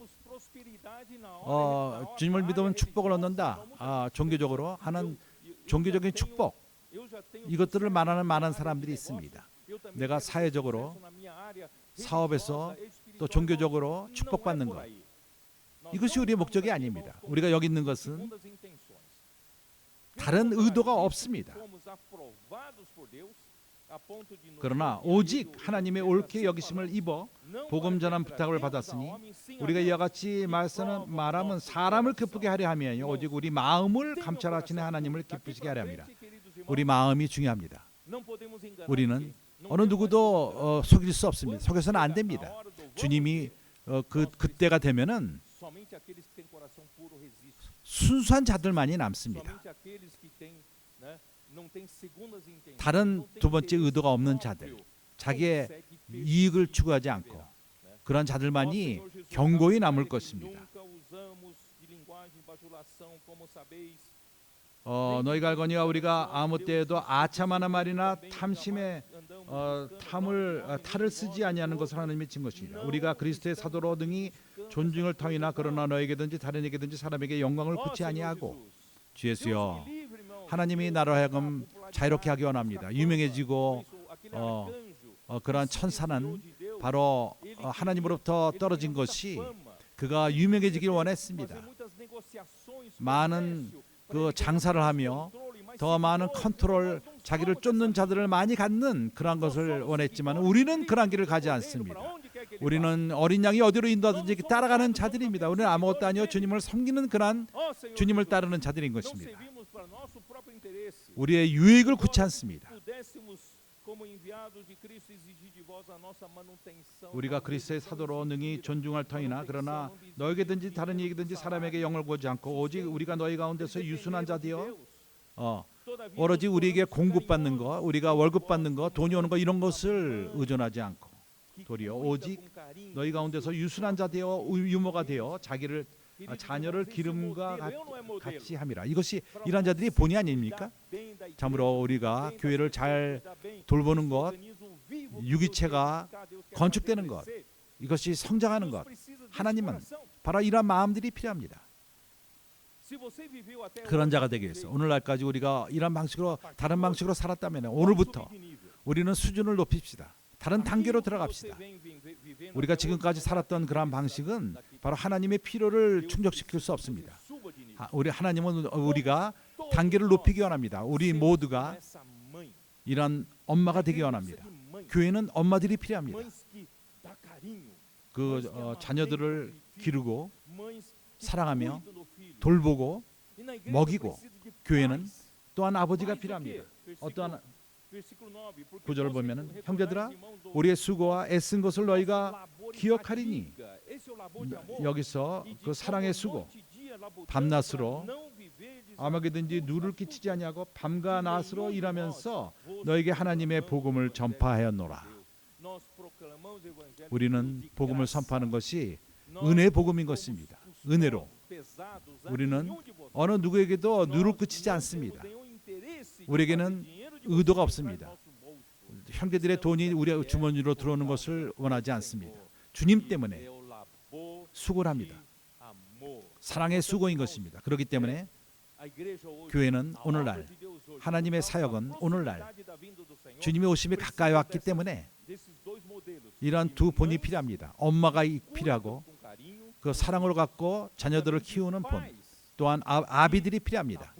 주님을 믿으면 축복을 얻는다. 종교적으로 하는 종교적인 축복 이것들을 말하는 많은 사람들이 있습니다. 내가 사회적으로 사업에서 또 종교적으로 축복받는 것 이것이 우리의 목적이 아닙니다. 우리가 여기 있는 것은 다른 의도가 없습니다. 그러나 오직 하나님의 옳게 여기심을 입어 복음 전한 부탁을 받았으니 우리가 이와 같이 말하면 사람을 기쁘게 하려 함이 오직 우리 마음을 감찰하시는 하나님을 기쁘시게 하려 함이라. 우리 마음이 중요합니다. 우리는 어느 누구도 속일 수 없습니다. 속여서는 안 됩니다. 주님이 그때가 되면은 순수한 자들만이 남습니다. 다른 두 번째 의도가 없는 자들, 자기의 이익을 추구하지 않고 그런 자들만이 견고히 남을 것입니다. 너희가 알거니와 우리가 아무 때에도 아참하는 말이나 탐심에 탈을 쓰지 아니하는 것을 하나님이 친 것입니다. 우리가 그리스도의 사도로 등이 존중을 터이나 그러나 너에게든지 다른에게든지 사람에게 영광을 구치 아니하고 주 예수여 하나님이 나로 하여금 자유롭게 하기 원합니다. 유명해지고 그러한 천사는 바로 하나님으로부터 떨어진 것이 그가 유명해지길 원했습니다. 많은 그 장사를 하며 더 많은 컨트롤 자기를 쫓는 자들을 많이 갖는 그러한 것을 원했지만 우리는 그러한 길을 가지 않습니다. 우리는 어린 양이 어디로 인도하든지 따라가는 자들입니다. 우리는 아무것도 아니요 주님을 섬기는 그러한 주님을 따르는 자들인 것입니다. 우리의 유익을 구치 않습니다. 우리가 그리스도의 사도로 능히 존중할 터이나 그러나 너에게든지 다른 이에게든지 사람에게 영을 구하지 않고 오직 우리가 너희 가운데서 유순한 자되어 오로지 우리에게 공급받는 것, 우리가 월급 받는 것, 돈이 오는 것 이런 것을 의존하지 않고 도리어 오직 너희 가운데서 유순한 자되어 유모가 되어 자기를 자녀를 기름과 같이 함이라. 이것이 이런 자들이 본이 아닙니까? 참으로 우리가 교회를 잘 돌보는 것, 유기체가 건축되는 것, 이것이 성장하는 것, 하나님은 바로 이런 마음들이 필요합니다. 그런 자가 되기 위해서 오늘날까지 우리가 이런 방식으로 다른 방식으로 살았다면 오늘부터 우리는 수준을 높입시다. 다른 단계로 들어갑시다. 우리가 지금까지 살았던 그런 방식은 바로 하나님의 필요를 충족시킬 수 없습니다. 우리 하나님은 우리가 단계를 높이기 원합니다. 우리 모두가 이런 엄마가 되기 원합니다. 교회는 엄마들이 필요합니다. 자녀들을 기르고 사랑하며 돌보고 먹이고 교회는 또한 아버지가 필요합니다. 어떠한 9절을 보면은 형제들아 우리의 수고와 애쓴 것을 너희가 기억하리니, 여기서 그 사랑의 수고, 밤낮으로 아무에게든지 누를 끼치지 아니하고 밤과 낮으로 일하면서 너에게 하나님의 복음을 전파하였노라. 우리는 복음을 선포하는 것이 은혜의 복음인 것입니다. 은혜로 우리는 어느 누구에게도 누를 끼치지 않습니다. 우리에게는 의도가 없습니다. 형제들의 돈이 우리 주머니로 들어오는 것을 원하지 않습니다. 주님 때문에 수고를 합니다. 사랑의 수고인 것입니다. 그렇기 때문에 교회는 오늘날, 하나님의 사역은 오늘날 주님의 오심이 가까이 왔기 때문에 이런 두 본이 필요합니다. 엄마가 필요하고 그 사랑으로 갖고 자녀들을 키우는 본, 또한 아비들이 필요합니다.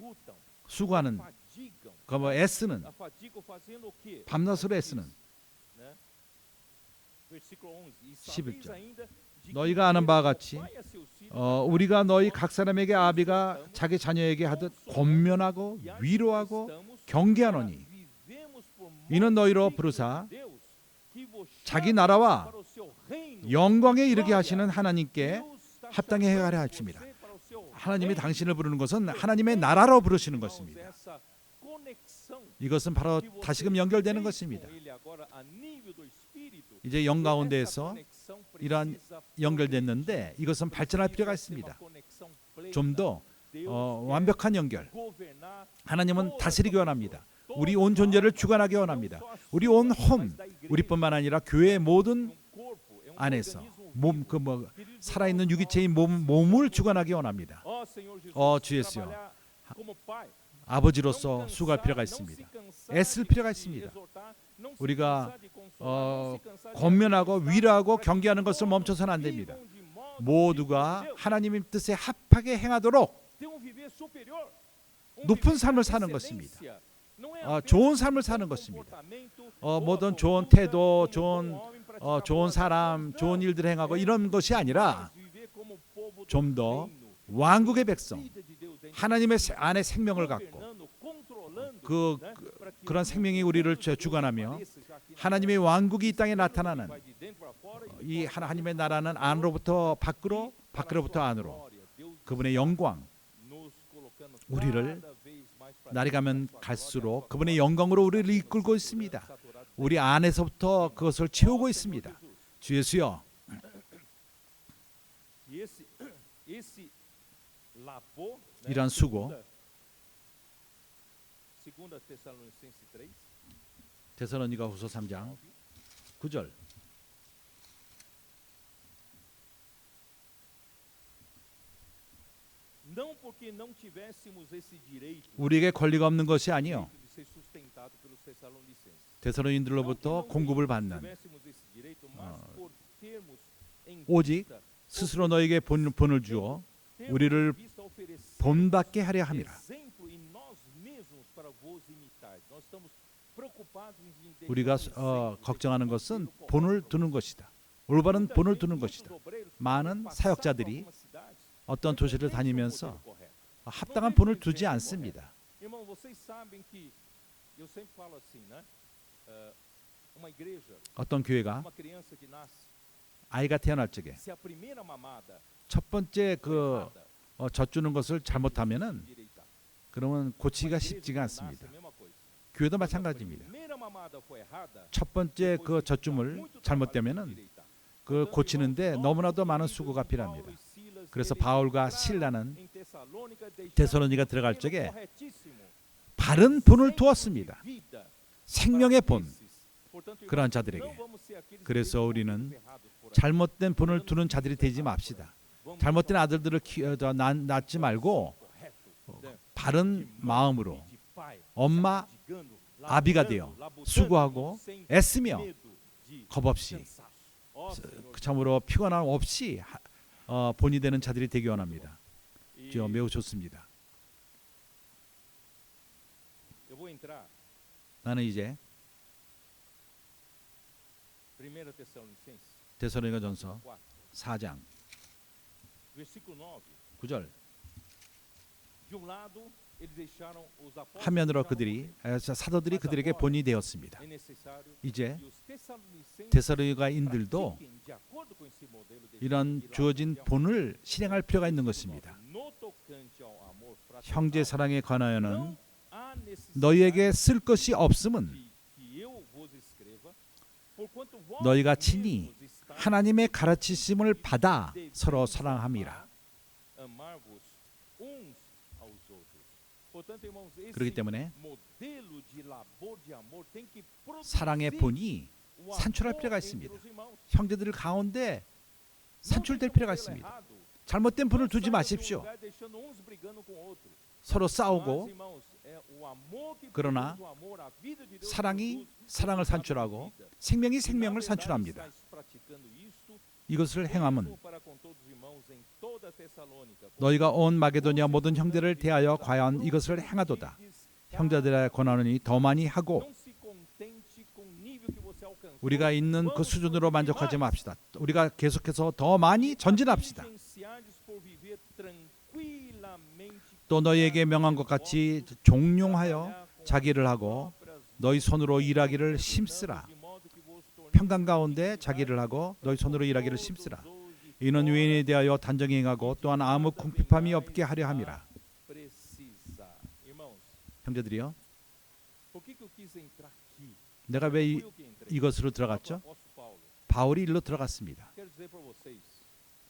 수고하는, 그 애쓰는, 밤낮으로 애쓰는. 11절 너희가 아는 바와 같이 우리가 너희 각 사람에게 아비가 자기 자녀에게 하듯 권면하고 위로하고 경계하노니, 이는 너희로 부르사 자기 나라와 영광에 이르게 하시는 하나님께 합당히 행하려 하십니다. 하나님이 당신을 부르는 것은 하나님의 나라로 부르시는 것입니다. 이것은 바로 다시금 연결되는 것입니다. 이제 영 가운데에서 이러한 연결됐는데 이것은 발전할 필요가 있습니다. 좀 더 완벽한 연결. 하나님은 다스리기 원합니다. 우리 온 존재를 주관하기 원합니다. 우리 온 혼, 우리뿐만 아니라 교회의 모든 안에서 살아있는 유기체인 몸을 주관하기 원합니다. 주 예수여, 아버지로서 수고할 필요가 있습니다. 애쓸 필요가 있습니다. 우리가 권면하고 위로하고 경계하는 것을 멈춰서는 안 됩니다. 모두가 하나님의 뜻에 합하게 행하도록 높은 삶을 사는 것입니다. 좋은 삶을 사는 것입니다. 모든 좋은 태도, 좋은 사람, 좋은 일들을 행하고 이런 것이 아니라 좀 더 왕국의 백성, 하나님의 안에 생명을 갖고 그런 생명이 우리를 주관하며 하나님의 왕국이 이 땅에 나타나는, 이 하나님의 나라는 안으로부터 밖으로, 밖으로부터 안으로, 그분의 영광, 우리를 날이 가면 갈수록 그분의 영광으로 우리를 이끌고 있습니다. 우리 안에서부터 그것을 채우고 있습니다. 주 예수여, 이러한 수고, 데살로니가후서 3장 9절 우리에게 권리가 없는 것이 아니요 데살로니인들로부터 공급을 받는, 오직 스스로 너에게 본을 주어 우리를 본받게 하려 함이라. 우리가 걱정하는 것은 본을 두는 것이다. 올바른 본을 두는 것이다. 많은 사역자들이 어떤 도시를 다니면서 합당한 본을 두지 않습니다. 어떤 교회가 아이가 태어날 적에 첫 번째 젖주는 것을 잘못하면은 그러면 고치기가 쉽지가 않습니다. 교회도 마찬가지입니다. 첫 번째 젖줌을 잘못되면은 고치는데 너무나도 많은 수고가 필요합니다. 그래서 바울과 실라는 데살로니가 들어갈 적에 바른 본을 두었습니다. 생명의 본, 그러한 자들에게. 그래서 우리는 잘못된 본을 두는 자들이 되지 맙시다. 잘못된 아들들을 낳지 말고 바른 마음으로 엄마, 아비가 되어 수고하고 애쓰며 겁 없이, 참으로 피곤함 없이 본이 되는 자들이 되기 원합니다. 매우 좋습니다. 나는 이제 데살로니가전서 4장 9절 화면으로 사도들이 그들에게 본이 되었습니다. 이제 데살로니가인들도 이런 주어진 본을 실행할 필요가 있는 것입니다. 형제 사랑에 관하여는 너희에게 쓸 것이 없음은 너희가 친히 하나님의 가르치심을 받아 서로 사랑함이라. 그렇기 때문에 사랑의 본이 산출할 필요가 있습니다. 형제들 가운데 산출될 필요가 있습니다. 잘못된 분을 두지 마십시오. 서로 싸우고, 그러나 사랑이 사랑을 산출하고 생명이 생명을 산출합니다. 이것을 행함은 너희가 온 마게도냐 모든 형제를 대하여 과연 이것을 행하도다. 형제들의 권하노니 더 많이 하고 우리가 있는 그 수준으로 만족하지 맙시다. 우리가 계속해서 더 많이 전진합시다. 또 너희에게 명한 것 같이 종용하여 자기를 하고 너희 손으로 일하기를 힘쓰라. 평강 가운데 자기를 하고 너희 손으로 일하기를 힘쓰라. 이는 유인에 대하여 단정히 행하고 또한 아무 궁핍함이 없게 하려 함이라. 형제들이요, 내가 왜 이것으로 들어갔죠? 바울이 일로 들어갔습니다.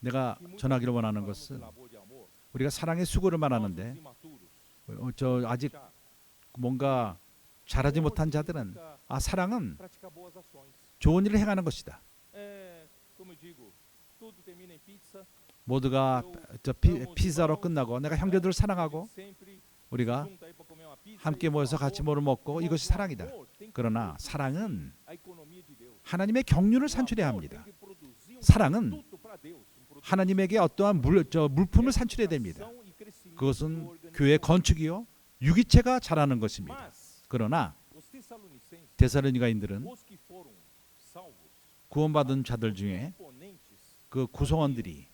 내가 전하기를 원하는 것은 우리가 사랑의 수고를 말하는데 아직 뭔가 잘하지 못한 자들은 사랑은 좋은 일을 행하는 것이다. 모두가 피자로 끝나고 내가 형제들을 사랑하고 우리가 함께 모여서 같이 뭐를 먹고 이것이 사랑이다. 그러나 사랑은 하나님의 경륜을 산출해야 합니다. 사랑은 하나님에게 어떠한 물품을 산출해야 됩니다. 그것은 교회 건축이요 유기체가 자라는 것입니다. 그러나 데살로니가인들은 구원받은 자들 중에 그 구성원들이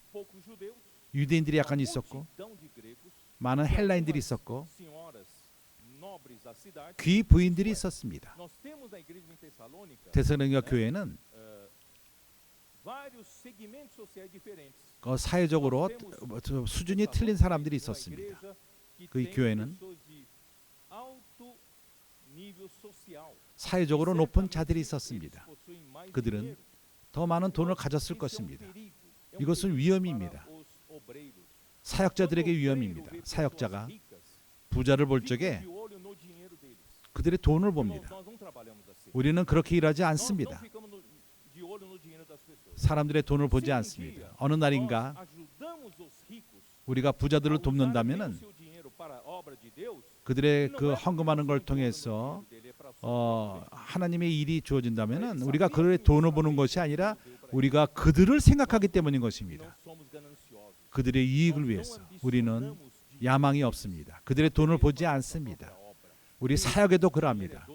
유대인들이 약간 있었고 많은 헬라인들이 있었고 귀 부인들이 있었습니다. 데살로니가 교회는 사회적으로 수준이 틀린 사람들이 있었습니다. 그 교회는 사회적으로 높은 자들이 있었습니다. 그들은 더 많은 돈을 가졌을 것입니다. 이것은 위험입니다. 사역자들에게 위험입니다. 사역자가 부자를 볼 적에 그들의 돈을 봅니다. 우리는 그렇게 일하지 않습니다. 사람들의 돈을 보지 않습니다. 어느 날인가 우리가 부자들을 돕는다면은 그들의 그 헌금하는 걸 통해서 하나님의 일이 주어진다면은 우리가 그들의 돈을 보는 것이 아니라 우리가 그들을 생각하기 때문인 것입니다. 그들의 이익을 위해서 우리는 야망이 없습니다. 그들의 돈을 보지 않습니다. 우리 사역에도 그러합니다.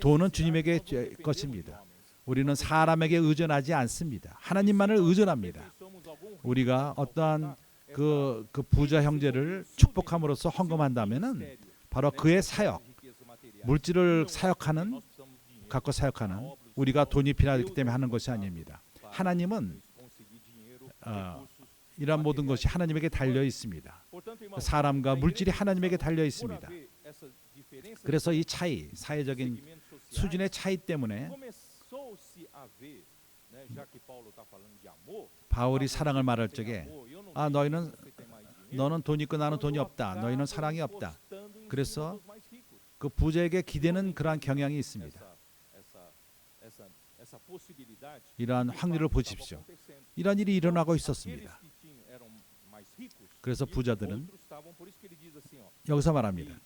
돈은 주님에게 것입니다. 우리는 사람에게 의존하지 않습니다. 하나님만을 의존합니다. 우리가 어떠한 그 부자 형제를 축복함으로써 헌금한다면은 바로 그의 사역, 물질을 갖고 사역하는 우리가 돈이 필요하기 때문에 하는 것이 아닙니다. 하나님은 이러한 모든 것이 하나님에게 달려 있습니다. 사람과 물질이 하나님에게 달려 있습니다. 그래서 이 차이, 사회적인 수준의 차이 때문에 바울이 사랑을 말할 적에 너는 돈 있고 나는 돈이 없다. 너희는 사랑이 없다. 그래서 그 부자에게 기대는 그러한 경향이 있습니다. 이러한 확률을 보십시오. 이러한 일이 일어나고 있었습니다. 그래서 부자들은 여기서 말합니다.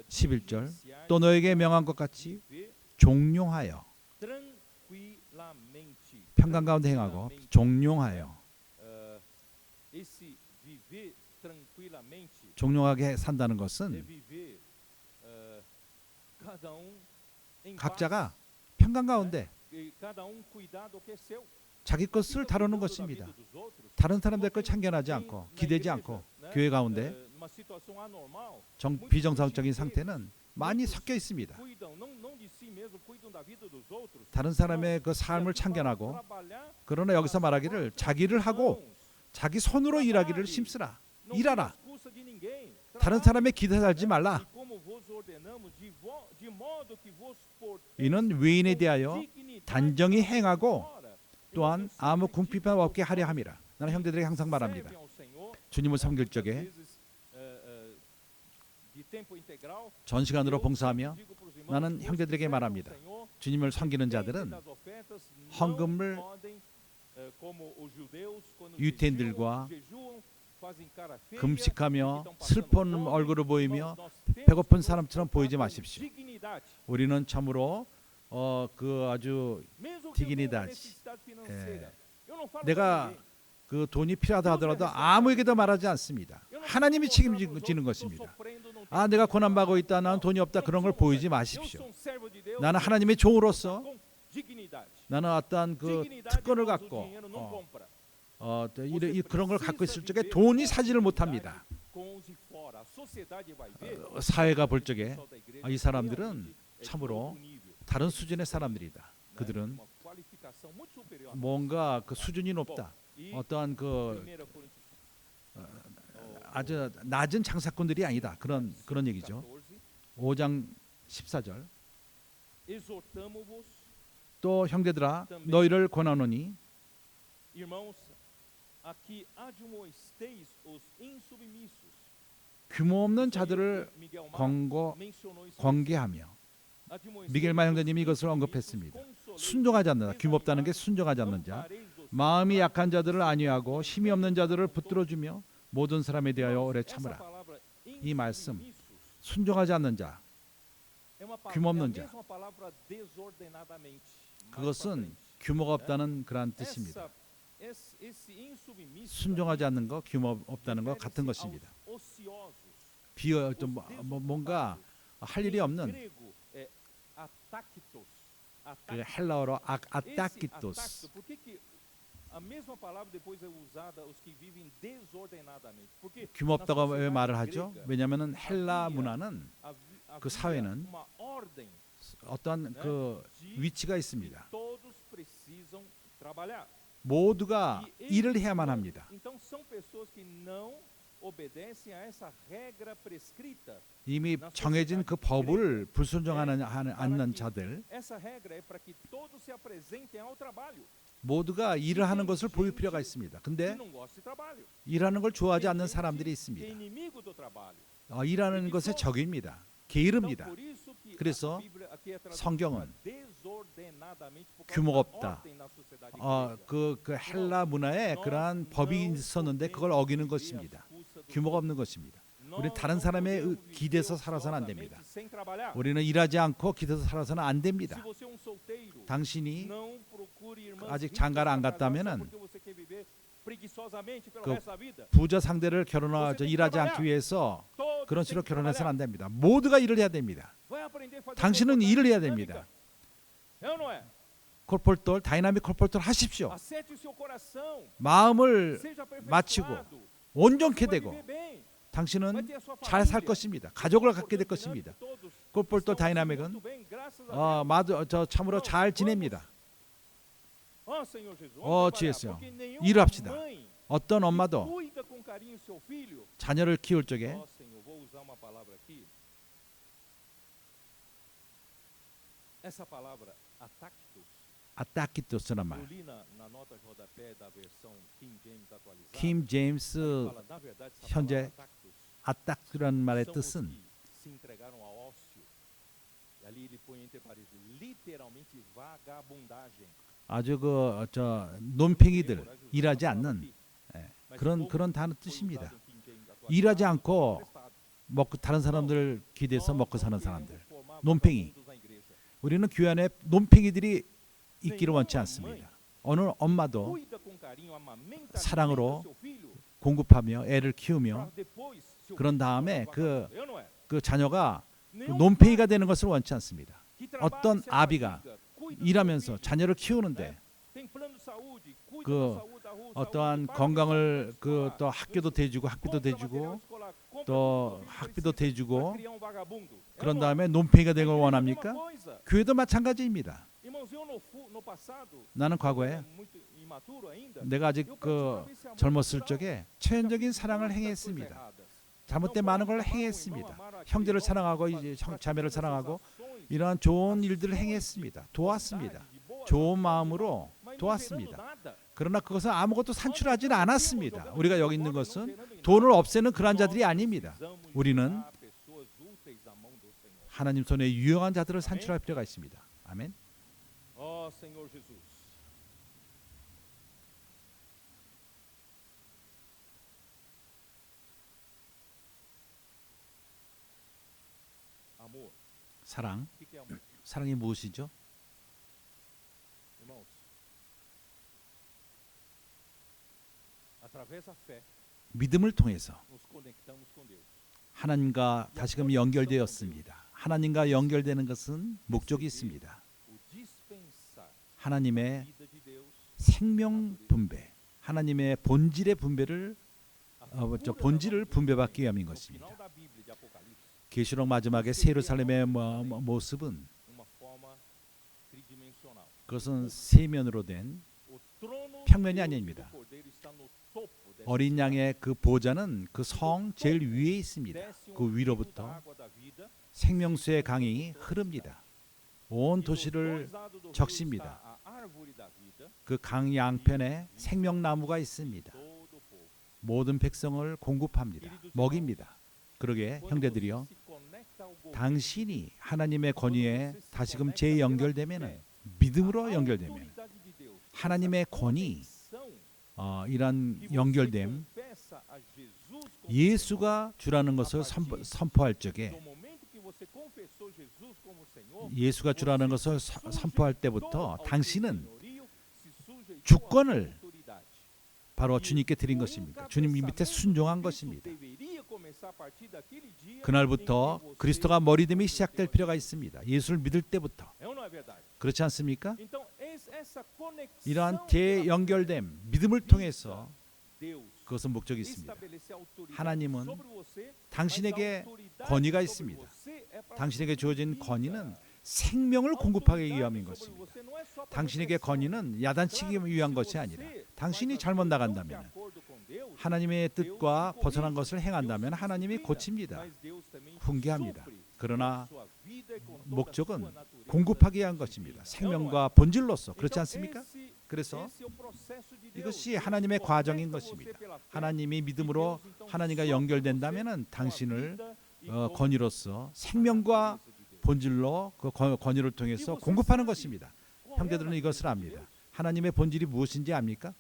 11절 또 너에게 명한 것 같이 종용하여 평강 가운데 행하고 종용하여 종용하게 산다는 것은 각자가 평강 가운데 자기 것을 다루는 것입니다. 다른 사람들 걸 참견하지 않고 기대지 않고 교회 가운데 비정상적인 상태는 많이 섞여 있습니다. 다른 사람의 그 삶을 참견하고, 그러나 여기서 말하기를 자기를 하고 자기 손으로 일하기를 힘쓰라. 일하라. 다른 사람의 기대 살지 말라. 이는 외인에 대하여 단정히 행하고 또한 아무 궁핍함 없게 하려 함이라. 나는 형제들에게 항상 말합니다. 주님을 섬길 적에 전시간으로 봉사하며 나는 형제들에게 말합니다. 주님을 섬기는 자들은 헌금을 유태인들과 금식하며 슬픈 얼굴을 보이며 배고픈 사람처럼 보이지 마십시오. 우리는 참으로 그 아주 디그니다지, 내가 그 돈이 필요하다 하더라도 아무에게도 말하지 않습니다. 하나님이 책임지는 것입니다. 아, 내가 고난받고 있다, 나는 돈이 없다, 그런 걸 보이지 마십시오. 나는 하나님의 종으로서 나는 어떤 그 특권을 갖고 그런 걸 갖고 있을 적에 돈이 사지를 못합니다. 사회가 볼 적에 이 사람들은 참으로 다른 수준의 사람들이다. 그들은 뭔가 그 수준이 높다. 어떠한 그 아주 낮은 장사꾼들이 아니다. 그런 얘기죠. 5장 14절. 또 형제들아 너희를 권하노니 규모 없는 자들을 권계하며, 미겔마 형제님이 이것을 언급했습니다. 순종하지 않는 자, 규모 없다는 게 순종하지 않는 자, 마음이 약한 자들을 안위하고 힘이 없는 자들을 붙들어주며 모든 사람에 대하여 오래 참으라. 이 말씀, 순종하지 않는 자, 규모 없는 자, 그것은 규모가 없다는 그런 뜻입니다. 순종하지 않는 거, 규모 없다는 거 같은 것입니다. 뭔가 할 일이 없는, 그 헬라어로 아타키토스. 규모 없다고 왜 말을 하죠? 왜냐하면 헬라 문화는, 그 사회는 어떤 그 위치가 있습니다. 모두가 일을 해야만 합니다. 이미 정해진 그 법을 불순종하는 않는 자들, 모두가 일을 하는 것을 보일 필요가 있습니다. 근데 일하는 걸 좋아하지 않는 사람들이 있습니다. 일하는 것의 적입니다. 게으릅니다. 그래서 성경은 규모가 없다. 그 헬라 문화에 그러한 법이 있었는데 그걸 어기는 것입니다. 규모가 없는 것입니다. 우리는 다른 사람의 기대서 살아서는 안 됩니다. 우리는 일하지 않고 기대서 살아서는 안 됩니다. 당신이 아직 장가를 안 갔다면은 그 부자 상대를 일하지 않기 위해서 그런 식으로 결혼해서는 안 됩니다. 모두가 일을 해야 됩니다. 당신은 일을 해야 됩니다. 콜폴톨, 다이나믹 콜폴톨 하십시오. 마음을 맞추고 온전케 되고 당신은 잘 살 것입니다. 가족을 갖게 될 것입니다. 콜폴톨 다이나믹은 참으로 잘 지냅니다. 주였어요. 일을 합시다. 어떤 엄마도 자녀를 키울 적에 아타키토스란 말, 킹 제임스 현재 아타키라는 말의 뜻은 아주 논팽이들, 일하지 않는 그런 단어 뜻입니다. 일하지 않고 먹고 다른 사람들 기대서 먹고 사는 사람들, 논팽이. 우리는 교회 안에 논팽이들이 있기를 원치 않습니다. 어느 엄마도 사랑으로 공급하며 애를 키우며 그런 다음에 그 자녀가 논팽이가 되는 것을 원치 않습니다. 어떤 아비가 일하면서 자녀를 키우는데 그 어떠한 건강을 또 학교도 대주고 또 학비도 대주고 그런 다음에 논팽이가 되는 걸 원합니까? 교회도 마찬가지입니다. 나는 과거에 내가 아직 젊었을 적에 초연적인 사랑을 행했습니다. 잘못된 많은 걸 행했습니다. 형제를 사랑하고 이제 자매를 사랑하고 이러한 좋은 일들을 행했습니다. 도왔습니다. 좋은 마음으로 도왔습니다. 그러나 그것은 아무것도 산출하지는 않았습니다. 우리가 여기 있는 것은 돈을 없애는 그런 자들이 아닙니다. 우리는 하나님 손에 유용한 자들을 산출할 필요가 있습니다. 아멘. 사랑. 사랑이 무엇이죠? 믿음을 통해서 하나님과 다시금 연결되었습니다. 하나님과 연결되는 것은 목적이 있습니다. 하나님의 생명 분배, 하나님의 본질의 분배를 본질을 분배받기 위함인 것입니다. 계시록 마지막에 새 예루살렘의 모습은 그것은 세면으로 된 평면이 아닙니다. 어린 양의 그 보좌는 그 성 제일 위에 있습니다. 그 위로부터 생명수의 강이 흐릅니다. 온 도시를 적십니다. 그 강 양편에 생명나무가 있습니다. 모든 백성을 공급합니다. 먹입니다. 그러게 형제들이여, 당신이 하나님의 권위에 다시금 재연결되면, 믿음으로 연결되면 하나님의 권위, 이런 연결됨, 예수가 주라는 것을 선포할 적에, 예수가 주라는 것을 선포할 때부터 당신은 주권을 바로 주님께 드린 것입니다. 주님 밑에 순종한 것입니다. 그날부터 그리스도가 머리됨이 시작될 필요가 있습니다. 예수를 믿을 때부터. 그렇지 않습니까? 이러한 대연결됨, 믿음을 통해서 그것은 목적이 있습니다. 하나님은 당신에게 권위가 있습니다. 당신에게 주어진 권위는 생명을 공급하기 위함인 것입니다. 당신에게 권위는 야단치기 위한 것이 아니라, 당신이 잘못 나간다면, 하나님의 뜻과 벗어난 것을 행한다면 하나님이 고칩니다. 훈계합니다. 그러나 목적은 공급하기 위한 것입니다. 생명과 본질로서. 그렇지 않습니까? 그래서 이것이 하나님의 과정인 것입니다. 하나님이 믿음으로 하나님과 연결된다면 당신을 권위로서 생명과 본질로 그 권위를 통해서 공급하는 것입니다. 형제들은 이것을 압니다. 하나님의 본질이 무엇인지 압니까?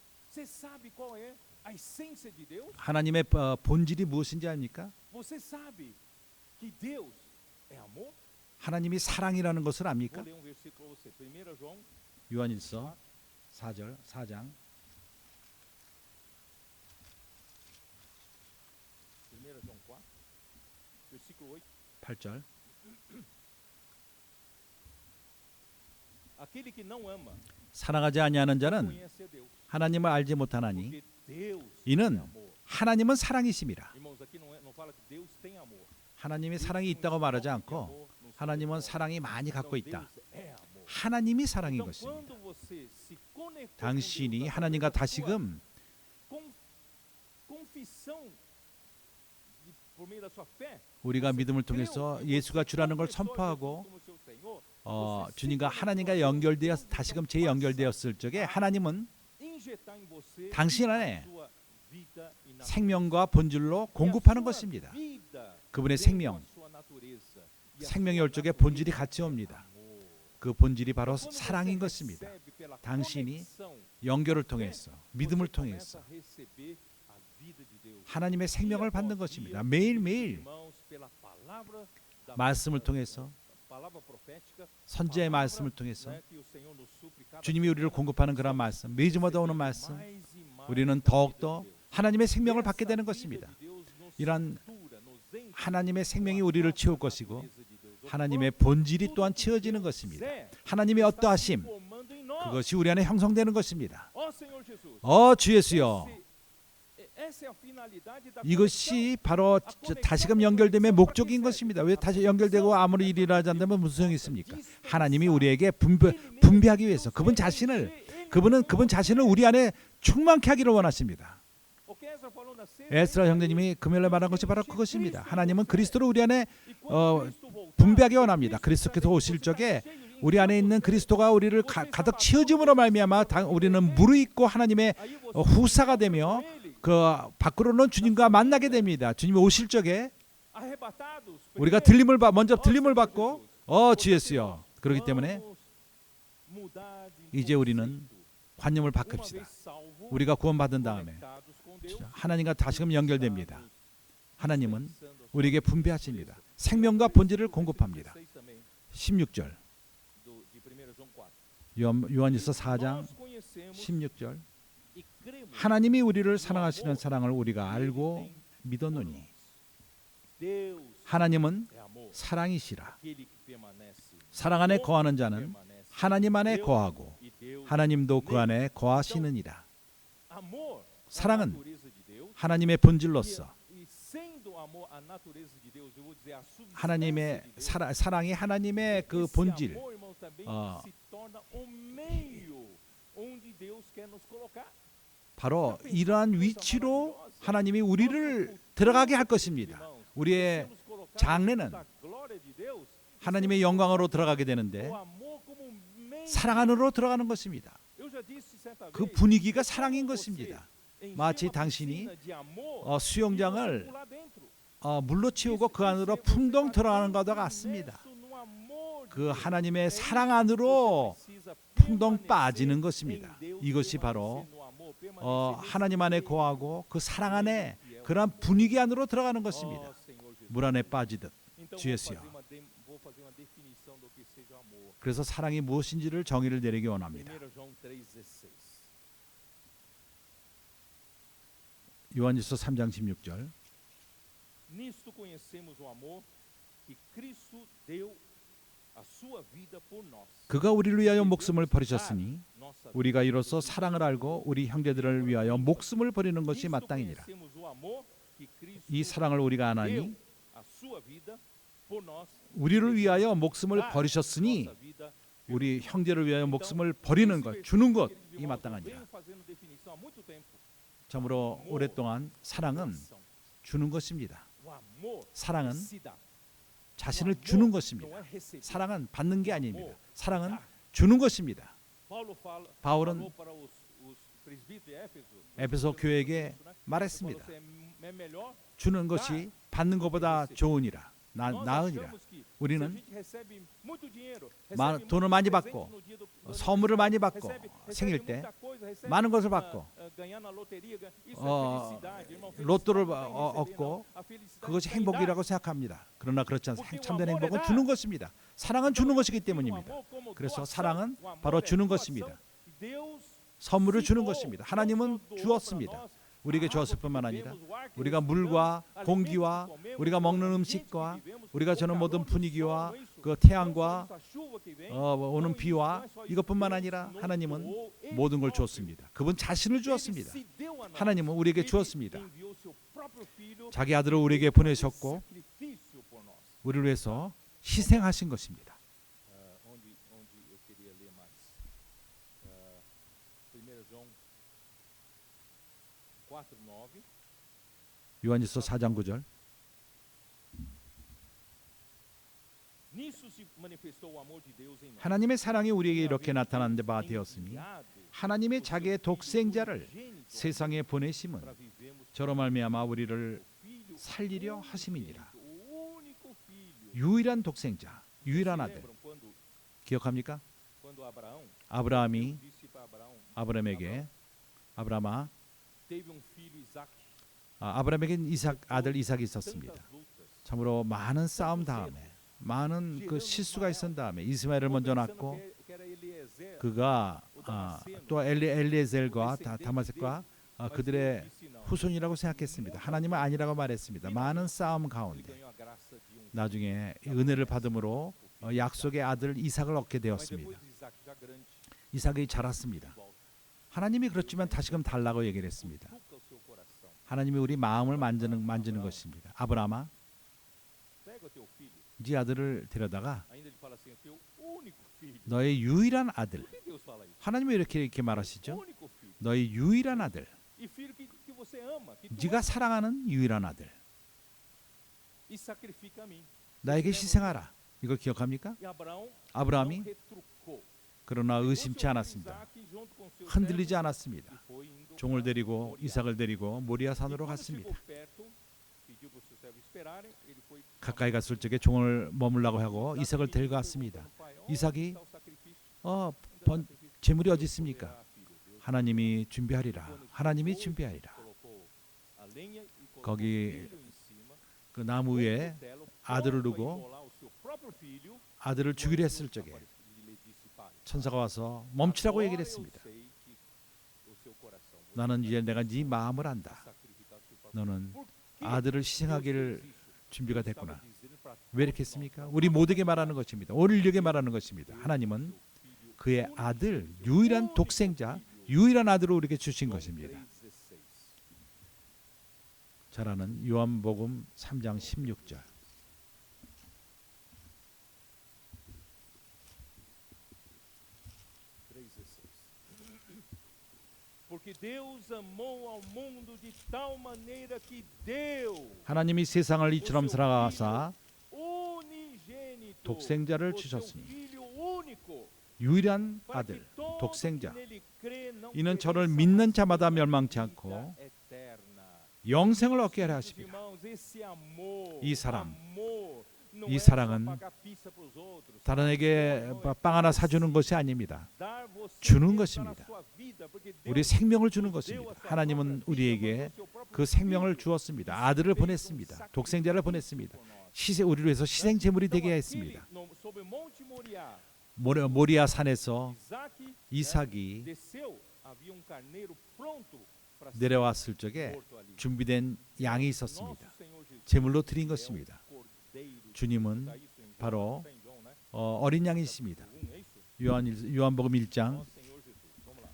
하나님의 본질이 무엇인지 압니까? 하나님이 사랑이라는 것을 압니까? 요한일서 4장 8절. 사랑하지 아니하는 자는 하나님을 알지 못하나니 이는 하나님은 사랑이심이라. 하나님이 사랑이 있다고 말하지 않고 하나님은 사랑이 많이 갖고 있다. 하나님이 사랑인 것입니다. 당신이 하나님과 다시금 우리가 믿음을 통해서 예수가 주라는 걸 선포하고 주님과 하나님과 연결되어 다시금 재연결되었을 적에 하나님은 당신 안에 생명과 본질로 공급하는 것입니다. 그분의 생명의 열정의 본질이 같이 옵니다. 그 본질이 바로 사랑인 것입니다. 당신이 연결을 통해서, 믿음을 통해서 하나님의 생명을 받는 것입니다. 매일매일 말씀을 통해서, 선지자의 말씀을 통해서 주님이 우리를 공급하는 그런 말씀, 매주마다 오는 말씀, 우리는 더욱더 하나님의 생명을 받게 되는 것입니다. 이러한 하나님의 생명이 우리를 채울 것이고 하나님의 본질이 또한 채워지는 것입니다. 하나님의 어떠하심, 그것이 우리 안에 형성되는 것입니다. 주 예수여. 이것이 바로 다시금 연결됨의 목적인 것입니다. 왜 다시 연결되고 아무리 일이라 하지 않다면 무슨 소용이 있습니까? 하나님이 우리에게 분배하기 위해서 그분 자신을 우리 안에 충만케 하기를 원하십니다. 에스라 형제님이 금요일에 말한 것이 바로 그것입니다. 하나님은 그리스도를 우리 안에 분배하기 원합니다. 그리스도께서 오실 적에 우리 안에 있는 그리스도가 우리를 가득 채워줌으로 말미암아 우리는 무르익고 하나님의 후사가 되며 그 밖으로는 주님과 만나게 됩니다. 주님이 오실 적에 우리가 먼저 들림을 받고 주 예수여. 그렇기 때문에 이제 우리는 관념을 바꿉시다. 우리가 구원받은 다음에 하나님과 다시금 연결됩니다. 하나님은 우리에게 분배하십니다. 생명과 본질을 공급합니다. 16절 요한일서 4장 16절 하나님이 우리를 사랑하시는 사랑을 우리가 알고 믿었노니 하나님은 사랑이시라. 사랑 안에 거하는 자는 하나님 안에 거하고 하나님도 그 안에 거하시느니라. 사랑은 하나님의 본질로서 하나님의 사랑이 하나님의 그 본질 바로 이러한 위치로 하나님이 우리를 들어가게 할 것입니다. 우리의 장래는 하나님의 영광으로 들어가게 되는데 사랑 안으로 들어가는 것입니다. 그 분위기가 사랑인 것입니다. 마치 당신이 수영장을 물로 채우고 그 안으로 풍덩 들어가는 것과 같습니다. 그 하나님의 사랑 안으로 풍덩 빠지는 것입니다. 이것이 바로 하나님 안에 거하고 그 사랑 안에 그러한 분위기 안으로 들어가는 것입니다. 물 안에 빠지듯. 주 예수여. 그래서 사랑이 무엇인지를 정의를 내리기 원합니다. 요한일서 3장 16절
Nisto conhecemos o amor que Cristo deu a sua vida por nós.
그가 우리를 위하여 목숨을 버리셨으니 우리가 이로써 사랑을 알고 우리 형제들을 위하여 목숨을 버리는 것이 마땅이니라. 이 사랑을 우리가 아나니 우리를 위하여 목숨을 버리셨으니 우리 형제를 위하여 목숨을 버리는 것, 주는 것이 마땅하니라. 참으로 오랫동안 사랑은 주는 것입니다. 사랑은 자신을 주는 것입니다. 사랑은 받는 게 아닙니다. 사랑은 주는 것입니다. 바울은 에베소 교회에게 말했습니다. 주는 것이 받는 것보다 좋으니라. 나으니라. 우리는 돈을 많이 받고 선물을 많이 받고 생일 때 많은 것을 받고 로또를 얻고 그것이 행복이라고 생각합니다. 그러나 그렇지 않습니다. 참된 행복은 주는 것입니다. 사랑은 주는 것이기 때문입니다. 그래서 사랑은 바로 주는 것입니다. 선물을 주는 것입니다. 하나님은 주었습니다. 우리에게 주었을 뿐만 아니라 우리가 물과 공기와 우리가 먹는 음식과 우리가 저는 모든 분위기와 그 태양과 오는 비와 이것뿐만 아니라 하나님은 모든 걸 주었습니다. 그분 자신을 주었습니다. 하나님은 우리에게 주었습니다. 자기 아들을 우리에게 보내셨고 우리를 위해서 희생하신 것입니다. 요한일서 4장 9절 하나님의 사랑이 우리에게 이렇게 나타난 바 되었으니 하나님의 자기의 독생자를 세상에 보내심은 저로 말미암아 우리를 살리려 하심이니라. 유일한 독생자, 유일한 아들. 기억합니까? 아브라함이 아브라함에게 아브라함에겐 아들 이삭이 있었습니다. 참으로 많은 싸움 다음에 많은 그 실수가 있은 다음에 이스마엘을 먼저 낳고 그가 또 엘리에셀과 다마섹과 그들의 후손이라고 생각했습니다. 하나님은 아니라고 말했습니다. 많은 싸움 가운데 나중에 은혜를 받음으로 약속의 아들 이삭을 얻게 되었습니다. 이삭이 자랐습니다. 하나님이 그렇지만 다시금 달라고 얘기를 했습니다.
Cutuca o seu coração.
하나님이 우리 마음을 만지는 것입니다. 아브라함아,
Pega o teu filho.
네 아들을 데려다가
Ainda ele fala assim, o teu único filho.
너의 유일한 아들.
Por que Deus fala isso?
하나님이 이렇게 말하시죠.
Único filho.
너의 유일한 아들.
E filho que você ama, que tu
네가
ama,
사랑하는 유일한 아들.
e sacrifica a mim.
나에게 희생하라. 이걸 기억합니까?
E Abraão
아브라함이
não retrucou.
그러나
Pegou
의심치
seu filho
않았습니다.
Isaque junto com seus
흔들리지
servos
않았습니다.
e foi indo
종을
para
데리고
Moriá.
이삭을 데리고 모리아
E
산으로
quando
갔습니다.
chegou perto, pediu para os seus servos esperarem, ele foi
가까이 갔을 적에 종을 머물라고 하고 이삭을 데리고 갔습니다. 이삭이 번 재물이 어디 있습니까? 하나님이 준비하리라. 하나님이 준비하리라. 거기 그 나무 위에 아들을 두고 아들을 죽이려 했을 적에 천사가 와서 멈추라고 얘기를 했습니다. 나는 이제 내가 네 마음을 안다. 너는 아들을 희생하기를 준비가 됐구나. 왜 이렇게 했습니까? 우리 모두에게 말하는 것입니다. 오늘에게 말하는 것입니다. 하나님은 그의 아들, 유일한 독생자, 유일한 아들을 우리에게 주신 것입니다. 잘 아는 요한복음 3장 16절.
Porque Deus amou ao mundo de tal maneira que deu
하나님이 세상을 이처럼 사랑하사
unigênito,
독생자를
o seu
주셨으니
filho único,
유일한
para que
아들,
todo
독생자.
que nele crê não
이는
pereça,
저를
mas
믿는
tenha
자마다
vida
멸망치 않고
eterna.
영생을 얻게 하려
Meus
하십니다.
irmãos, esse amor,
이 사랑,
amor não
이
é
사랑은
só pagar pizza pros outros,
다른에게 빵 하나 사주는 것이 아닙니다.
dar você
주는
mesmo
것입니다.
para a sua vida, porque
우리
Deus
생명을 주는
nos deu
것입니다.
a sua
하나님은
própria vida,
우리에게
mandou seu próprio
그 생명을
filho,
주었습니다.
que
아들을
fez um
보냈습니다.
sacrifício
독생자를 보냈습니다.
por nós.
희생 우리를 위해서 희생 제물이
Então,
되게
aquele
했습니다.
sobre Monte Moriá,
모리아 산에서
Isaque
이삭이
desceu, havia um carneiro pronto para ser
내려왔을 적에
morto ali.
준비된 양이
Nosso
있었습니다.
Senhor Jesus
제물로 드린
é o
것입니다.
Cordeiro de
주님은
Deus. Tá isso em João,
바로
tá em João, né?
어린 양이십니다.
É isso?
요한복음 1장
Nosso Senhor Jesus. Vamos lá.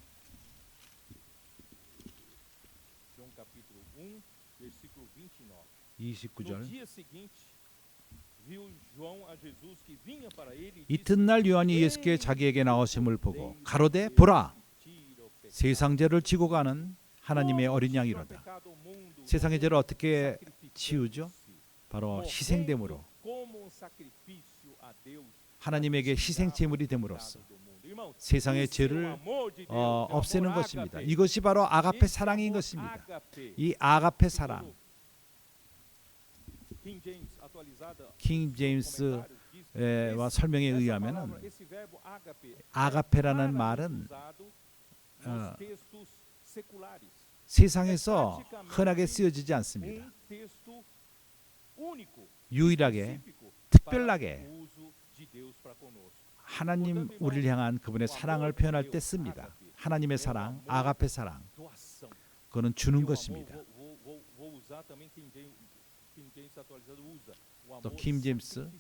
João capítulo 1, versículo 29.
29절.
No dia seguinte, viu João a Jesus que vinha para ele e
이튿날 요한이 예수께 자기에게 나오심을 보고 가로되 보라 세상 죄를 지고 가는 하나님의 어린 양이로다. 세상의 죄를 어떻게 치우죠? 바로 희생됨으로 하나님에게 희생 제물이 됨으로써 세상의 죄를 없애는 것입니다. 이것이 바로 아가페 사랑인 것입니다. 이 아가페 사랑, 킹 제임스와 설명에 의하면은 아가페라는 말은 세상에서 흔하게 쓰여지지 않습니다. 유일하게 특별하게 하나님 우리를 향한 그분의 사랑을 표현할 때 씁니다. 하나님의 사랑, 아가페 사랑. 그거는 주는 것입니다. 또 킹 제임스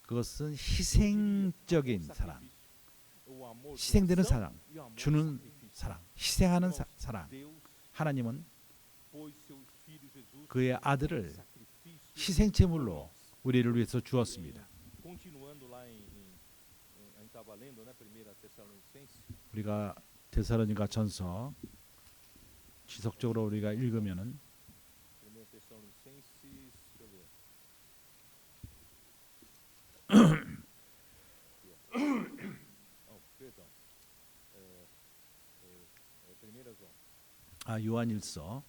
그것은 희생적인 사랑, 희생되는 사랑, 주는 사랑, 희생하는 사랑. 하나님은 그의 아들을 희생 제물로 우리를 위해서 주었습니다. 우리가 데살로니가 전서 지속적으로 우리가 읽으면은 요한일서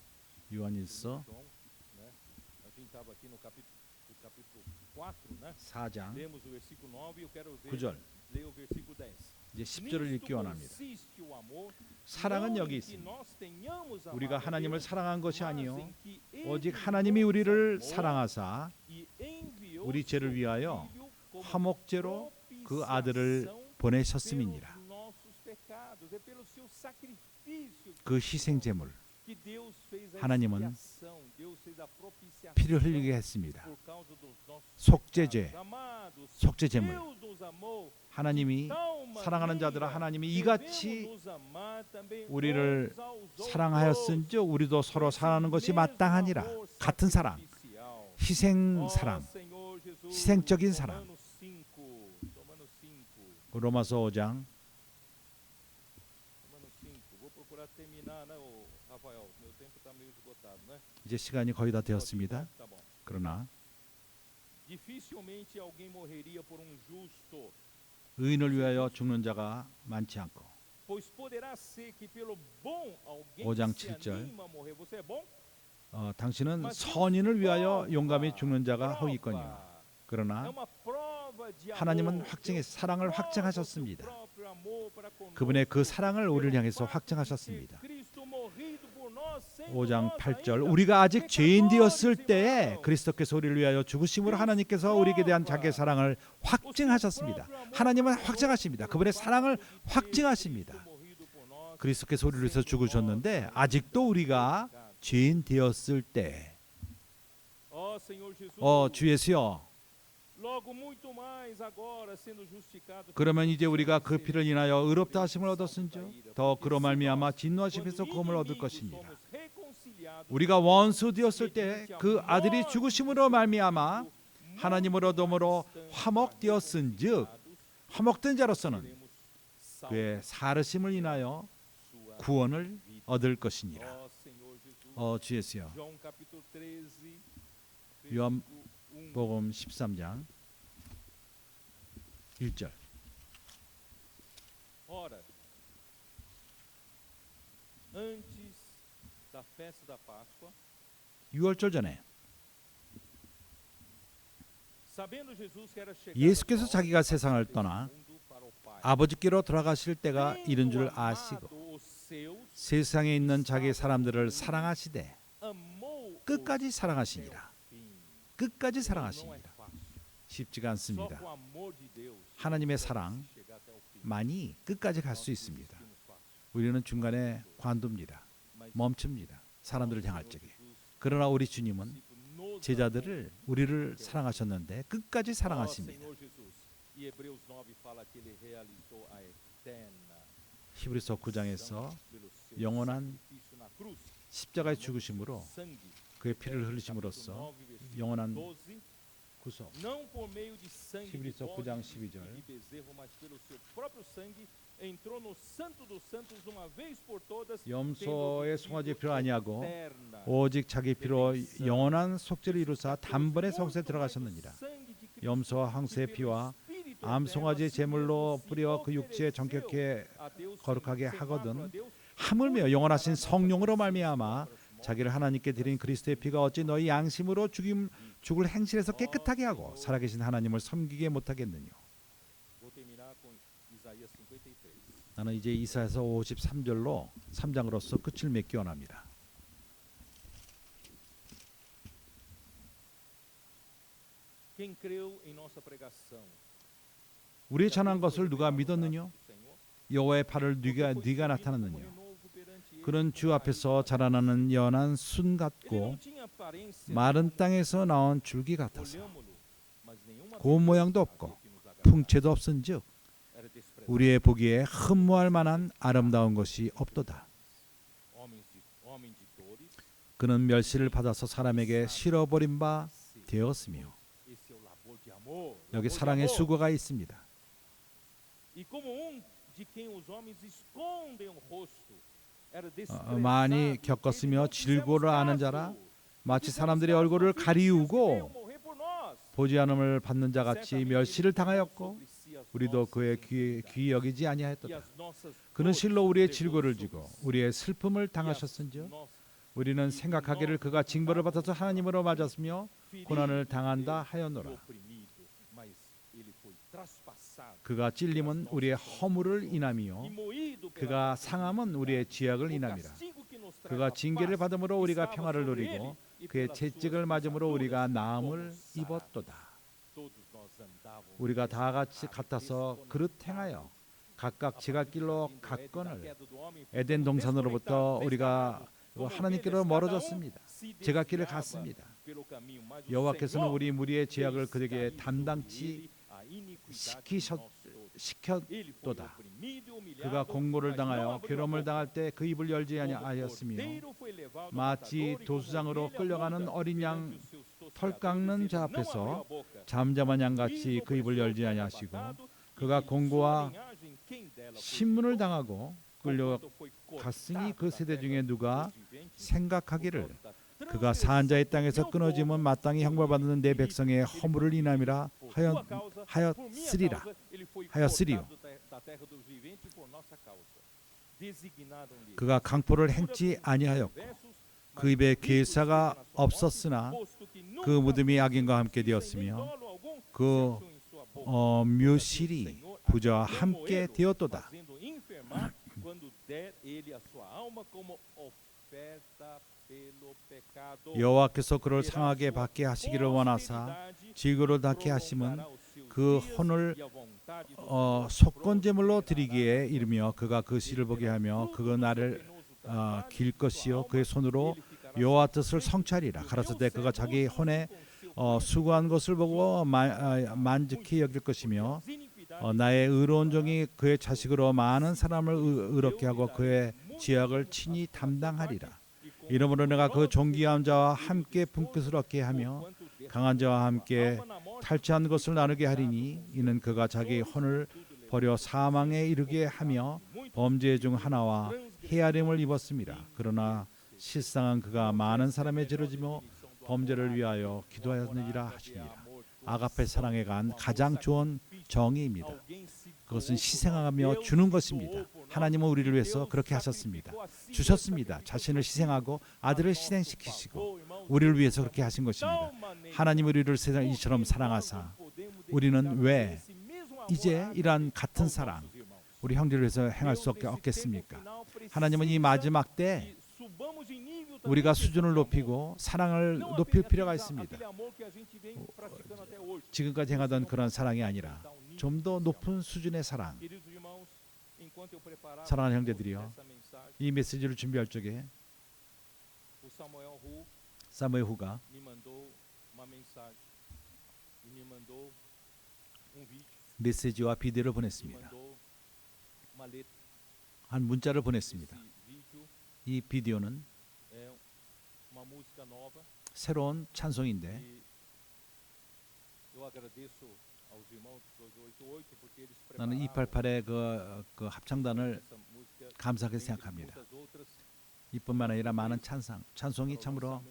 4장 9절 이제 10절을 읽기 원합니다. 사랑은 여기 있습니다. 우리가 하나님을 사랑한 것이 아니요 오직 하나님이 우리를 사랑하사 우리 죄를 위하여 화목제로 그 아들을 보내셨음이니라. 그 희생 제물 하나님은 피를 흘리게 했습니다. 속죄죄, 속죄제물. 하나님이 사랑하는 자들아 하나님이 이같이 우리를 사랑하였은즉 우리도 서로 사랑하는 것이 마땅하니라. 같은 사랑, 희생 사랑, 희생적인 사랑. 로마서 5장 이제 시간이 거의 다 되었습니다. 그러나 의인을 위하여 죽는 자가 많지 않고 5장 7절 당신은 선인을 위하여 용감히 죽는 자가 허기거니와 그러나 하나님은 사랑을 확증하셨습니다. 그분의 그 사랑을 우리를 향해서 확증하셨습니다. 5장 8절 우리가 아직 죄인 되었을 때에 그리스도께서 우리를 위하여 죽으심으로 하나님께서 우리에게 대한 자기의 사랑을 확증하셨습니다. 하나님은 확증하십니다. 그분의 사랑을 확증하십니다. 그리스도께서 우리를 위해서 죽으셨는데 아직도 우리가 죄인 되었을 때 주 예수여 그러면 이제 우리가 그 피를 인하여 의롭다 하심을 얻었은즉 더 그로 말미암아 진노하심에서 구원을 얻을 것이니라. 우리가 원수 되었을 때 그 아들이 죽으심으로 말미암아 하나님으로 덤으로 화목되었은즉 화목된 자로서는 그의 사르심을 인하여 구원을 얻을 것이니라. 주 예수여 요한복음 13장 1절
Ora, antes da festa da Páscoa,
6월절 전에
sabendo Jesus que era chegado
예수께서 자기가 세상을 떠나
para o Pai,
아버지께로 돌아가실 때가 이른 줄 아시고
os seus,
세상에 있는 자기 사람들을 사랑하시되
amou
끝까지 사랑하시니라.
fim.
끝까지
Não é
사랑하시니라.
fácil.
쉽지가
Só
않습니다.
com o amor de Deus
하나님의 사랑
chegar até o fim.
만이 끝까지 갈 수 있습니다.
Desistimos fácil.
우리는 중간에 관둡니다.
Mas
멈춥니다. 사람들을 향할
Senhor
적에.
Jesus,
그러나 우리 주님은
discípulo, nos
제자들을 우리를 사랑하셨는데 끝까지
amou.
사랑하십니다.
Senhor Jesus. E Hebreus 9 fala que ele realizou a eterna
히브리서 9장에서
pelo seu
영원한
sacrifício na cruz.
십자가의 죽으심으로
Sangue.
그의 피를 흘리심으로써
Capítulo 9, versículo
영원한
12.
구속.
Não por meio de sangue de
히브리서
bode
9장
e
12절.
de bezerro, mas pelo seu próprio sangue entrou no santo dos santos uma vez por todas,
염소의 송아지 필요 아니하고
eterna.
오직 자기 피로 영원한 속죄를 이루사 단번에 성소에 들어가셨느니라. 염소와 항소의 피와 암송아지 제물로 뿌려 그 육체에 정결케 거룩하게 하거든 하물며 영원하신 성령으로 말미암아 자기를 하나님께 드린 그리스도의 피가 어찌 너희 양심으로 죽을 행실에서 깨끗하게 하고 살아계신 하나님을 섬기게 못하겠느냐.
Vou terminar com Isaías 53.
나는 이제 이사야서 53절로 3장으로서 끝을 맺기 원합니다.
Quem creu em nossa pregação?
우리의 전한 것을 누가 믿었느냐? 여호와의 팔을 네가 나타났느냐? 그는 주 앞에서 자라나는 연한 순 같고 마른 땅에서 나온 줄기 같아서 고운 모양도 없고 풍채도 없은즉 우리의 보기에 흠모할 만한 아름다운 것이 없도다. 그는 멸시를 받아서 사람에게 실어버린 바 되었으며 여기 사랑의 수고가 있습니다. 많이 겪었으며 질고를 아는 자라 마치 사람들의 얼굴을 가리우고 보지 않음을 받는 자 같이 멸시를 당하였고 우리도 그의 귀히 여기지 아니하였도다. 그는 실로 우리의 질고를 지고 우리의 슬픔을 당하셨은즉 우리는 생각하기를 그가 징벌을 받아서 하나님으로 맞았으며 고난을 당한다 하였노라. 그가 찔림은 우리의 허물을 인함이요 그가 상함은 우리의 죄악을 인함이라. 그가 징계를 받음으로 우리가 평화를 누리고 그의 채찍을 맞음으로 우리가 나음을 입었도다. 우리가 다 같아서 그릇 행하여 각각 지갈길로 갔거늘 에덴 동산으로부터 우리가 하나님께로 멀어졌습니다. 제가 길을 갔습니다. 여호와께서는 우리 무리의 죄악을 그에게 담당치 시켰도다. 그가 공고를 당하여 괴로움을 당할 때 그 입을 열지 아니하였으며 마치 도수장으로 끌려가는 어린 양 털 깎는 자 앞에서 잠잠한 양같이 그 입을 열지 아니하시고 그가 공고와 신문을 당하고 끌려갔으니 그 세대 중에 누가 생각하기를 그가 산 자의 땅에서 끊어지면 마땅히 형벌받는 내 백성의 허물을 인함이라 하였으리요. 그가 강포를 행치 아니하였고 그 입에 괴사가 없었으나 그 무덤이 악인과 함께 되었으며 그 묘실이 부자와 함께 되었도다. 여호와께서 그를 상하게 받게 하시기를 원하사 지구를 닿게 하심은 그 혼을 속건제물로 드리기에 이르며 그가 그 시를 보게 하며 그가 나를 길 것이요 그의 손으로 여호와 뜻을 성취하리라. 가라사대 그가 자기 혼에 수고한 것을 보고 만족히 여길 것이며 나의 의로운 종이 그의 자식으로 많은 사람을 의롭게 하고 그의 지약을 친히 담당하리라. 이러므로 내가 그 존귀한 자와 함께 분깃을 얻게 하며 강한 자와 함께 탈취한 것을 나누게 하리니 이는 그가 자기 혼을 버려 사망에 이르게 하며 범죄 중 하나와 헤아림을 입었습니다. 그러나 실상은 그가 많은 사람의 죄를 지며 범죄를 위하여 기도하였느니라 하시니라. 아가페 사랑에 간 가장 좋은 정의입니다. 그것은 희생하며 주는 것입니다. 하나님은 우리를 위해서 그렇게 하셨습니다. 주셨습니다. 자신을 희생하고 아들을 희생시키시고 우리를 위해서 그렇게 하신 것입니다. 하나님 우리를 세상 이처럼 사랑하사 우리는 왜 이제 이러한 같은 사랑 우리 형제를 위해서 행할 수 없겠습니까? 하나님은 이 마지막 때 우리가 수준을 높이고 사랑을 높일 필요가 있습니다. 지금까지 행하던 그런 사랑이 아니라 좀 더 높은 수준의 사랑. 사랑하는 형제들이여, 이 메시지를 준비할 적에 사무엘 후가 메시지와 비디오를 보냈습니다. 한 문자를 보냈습니다. 이 비디오는 새로운 찬송인데 나는 288의 그 합창단을 감사하게 생각합니다. 이뿐만 아니라 많은 찬송이 참으로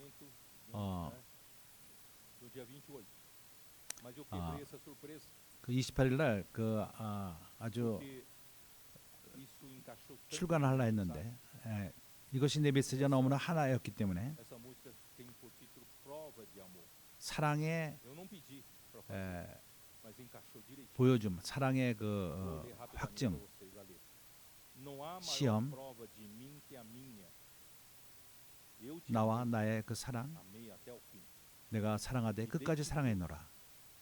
그 28일 날 그 아주 출간을 하려 했는데 이것이 내 메시지가 너무나 하나였기 때문에 사랑의 보여줌, 사랑의 그 확증, 시험, 나와 나의 그 사랑, 내가 사랑하되 끝까지 사랑했노라.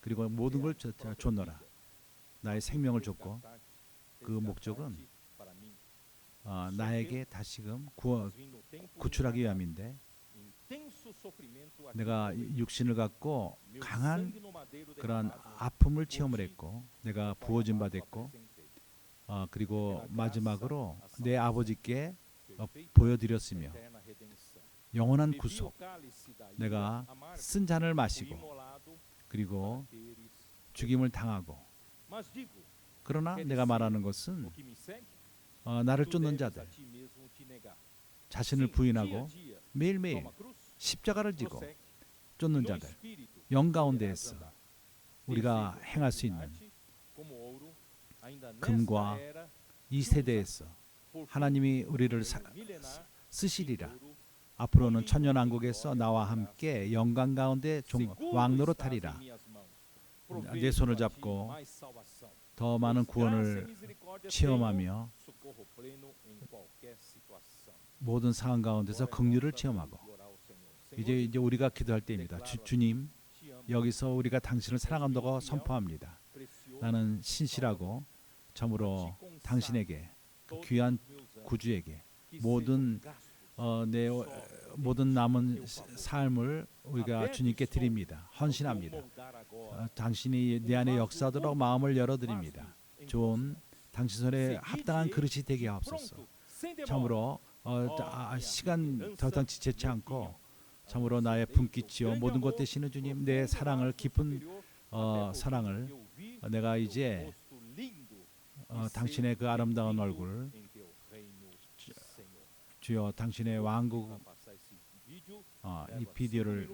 그리고 모든 걸 줬노라. 나의 생명을 줬고 그 목적은 나에게 다시금 구출하기 위함인데 내가 육신을 갖고 강한 그런 아픔을 체험을 했고 내가 부어진 바 됐고 그리고 마지막으로 내 아버지께 보여드렸으며 영원한 구속 내가 쓴 잔을 마시고 그리고 죽임을 당하고 그러나 내가 말하는 것은 나를 쫓는 자들 자신을 부인하고 매일매일 십자가를 지고 쫓는 자들 영 가운데에서 우리가 행할 수 있는 금과 이 세대에서 하나님이 우리를 쓰시리라. 앞으로는 천년왕국에서 나와 함께 영광 가운데 왕노릇하리라. 내 손을 잡고 더 많은 구원을 체험하며 모든 상황 가운데서 긍휼을 체험하고 이제 우리가 기도할 때입니다. 주님, 여기서 우리가 당신을 사랑한다고 선포합니다. 나는 신실하고 참으로 당신에게 그 귀한 구주에게 모든 내 모든 남은 삶을 우리가 주님께 드립니다. 헌신합니다. 당신이 내 안에 역사하도록 마음을 열어드립니다. 좋은 당신 손에 합당한 그릇이 되게 하옵소서. 참으로 시간 더 이상 지체치 않고 참으로 나의 분깃이요 모든 것 되시는 주님, 내 사랑을 깊은 사랑을 내가 이제 당신의 그 아름다운 얼굴, 주여 당신의 왕국, 이 비디오를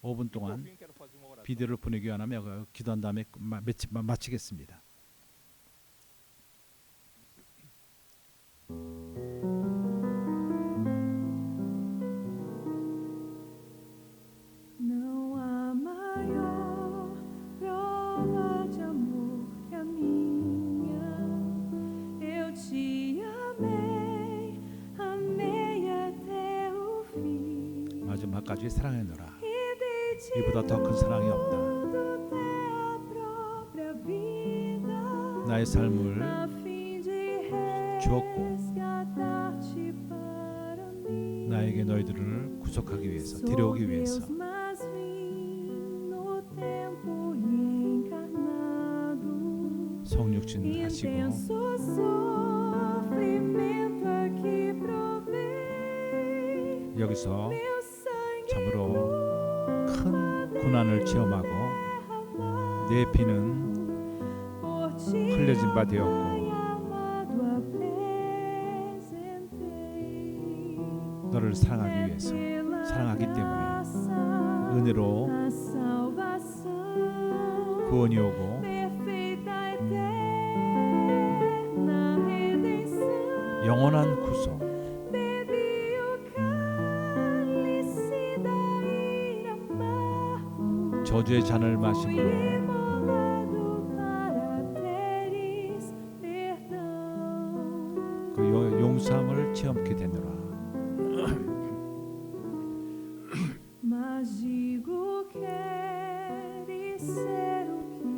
5분 동안 비디오를 보내기 원하며 기도한 다음에 마치겠습니다.
Não há maior prova de amor que a minha. Eu te amei, amei até o fim.
마지막까지 사랑해노라.
E dei-te
이보다 더 큰 사랑이 없다.
tudo, até a própria vida,
나의 삶을
a fim de
주었고
resgatar-te para mim.
나에게 너희들을 구속하기 위해서, 데려오기 위해서
Sou Deus, mas vim no tempo encarnado.
성육신 하시고
Intenso sofrimento aqui provei.
여기서
Meu sangue
참으로 큰 고난을 체험하고 내 피는
por ti
흘려진 바 되었고
amado apresentei.
너를 사랑하기 위해서, 사랑하기 때문에 은혜로
A salvação
구원이 오고
perfeita, eterna redenção.
영원한 구속,
Bebi o cálice da ira amargo,
저주의 잔을 마심으로
imolado para teres perdão.
그 용서함을 체험하게 되노라.
Mas digo queres ser o que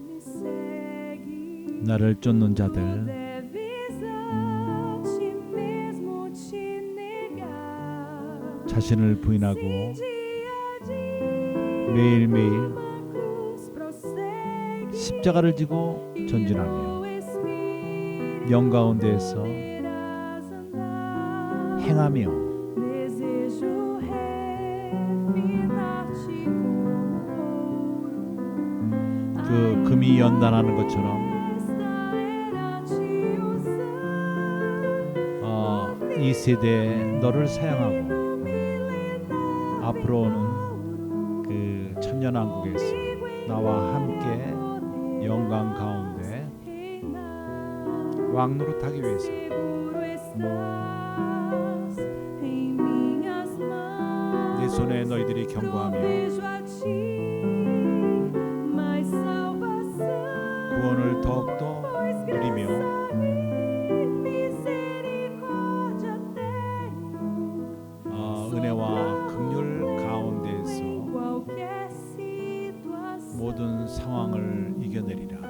me segue.
나를 쫓는 자들
Deves a ti mesmo te negar.
자신을 부인하고
Dia a dia
매일매일
uma cruz prossegue.
십자가를 지고 전진하며
Teu espírito
영 가운데에서
irás andar.
행하며
Desejo refinar-te como ouro.
그 금이 연단하는 것처럼
Esta era te usar.
이 세대에 너를 사용하고 앞으로 오는 그 천년왕국에서 나와 함께 영광 가운데 왕노릇하기 위해서
Seguro estás em minhas mãos.
내 손에 너희들이 경고하며
Vejo a ti mais salvação.
구원을 더욱더
Pois
누리며
graça e misericórdia tenho.
은혜와 긍휼 가운데에서
Qualquer situação.
모든 상황을 이겨내리라.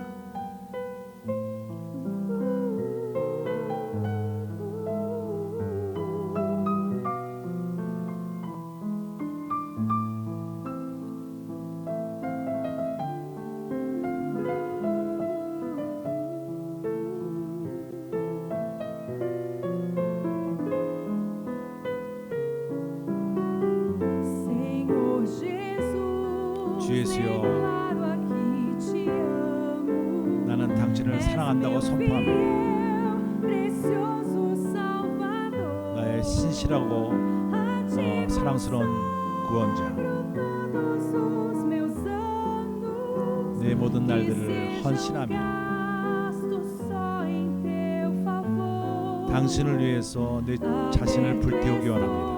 Senhor Jesus,
주 예수여,
declaro aqui te amo.
나는 당신을 사랑한다고
És meu
선포합니다.
fiel, precioso Salvador.
나의 신실하고
A ti
사랑스러운 구원자,
todos os meus anos.
내 모든
Que
날들을
sejam
헌신하며
gastos só em teu favor.
당신을 위해서 내 자신을 불태우기 원합니다.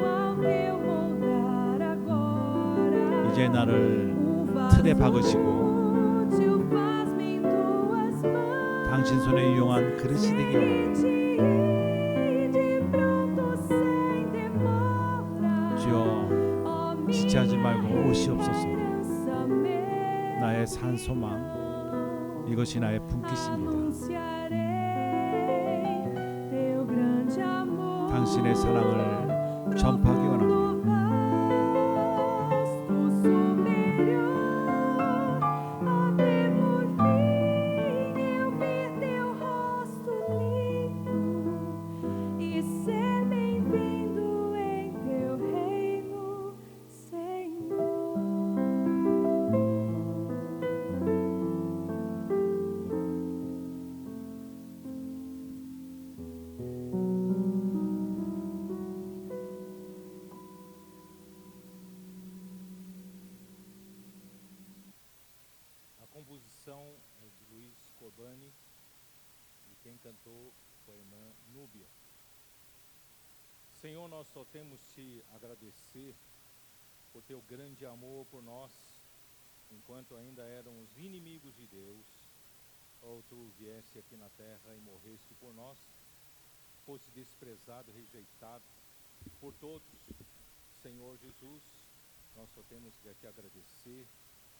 Ao meu moldar agora.
이제 나를
Um
틀에
vaso
박으시고
útil faz-me em tuas mãos.
당신 손에 유용한 그릇이 되기 원합니다.
De pronto sem demora.
주여,
Ó minha
지체하지 말고 오시옵소서.
esperança, meu
나의 산 소망, 이것이 나의 분깃입니다.
anunciarei teu grande amor.
당신의 사랑을 전파하기 원합니다.
A composição é de Luiz Cobani e quem cantou foi a irmã Núbia. Senhor, nós só temos te agradecer por teu grande amor por nós, enquanto ainda éramos inimigos de Deus, ou tu viesse aqui na terra e morreste por nós, fosse desprezado, rejeitado por todos. Senhor Jesus, nós só temos que te agradecer,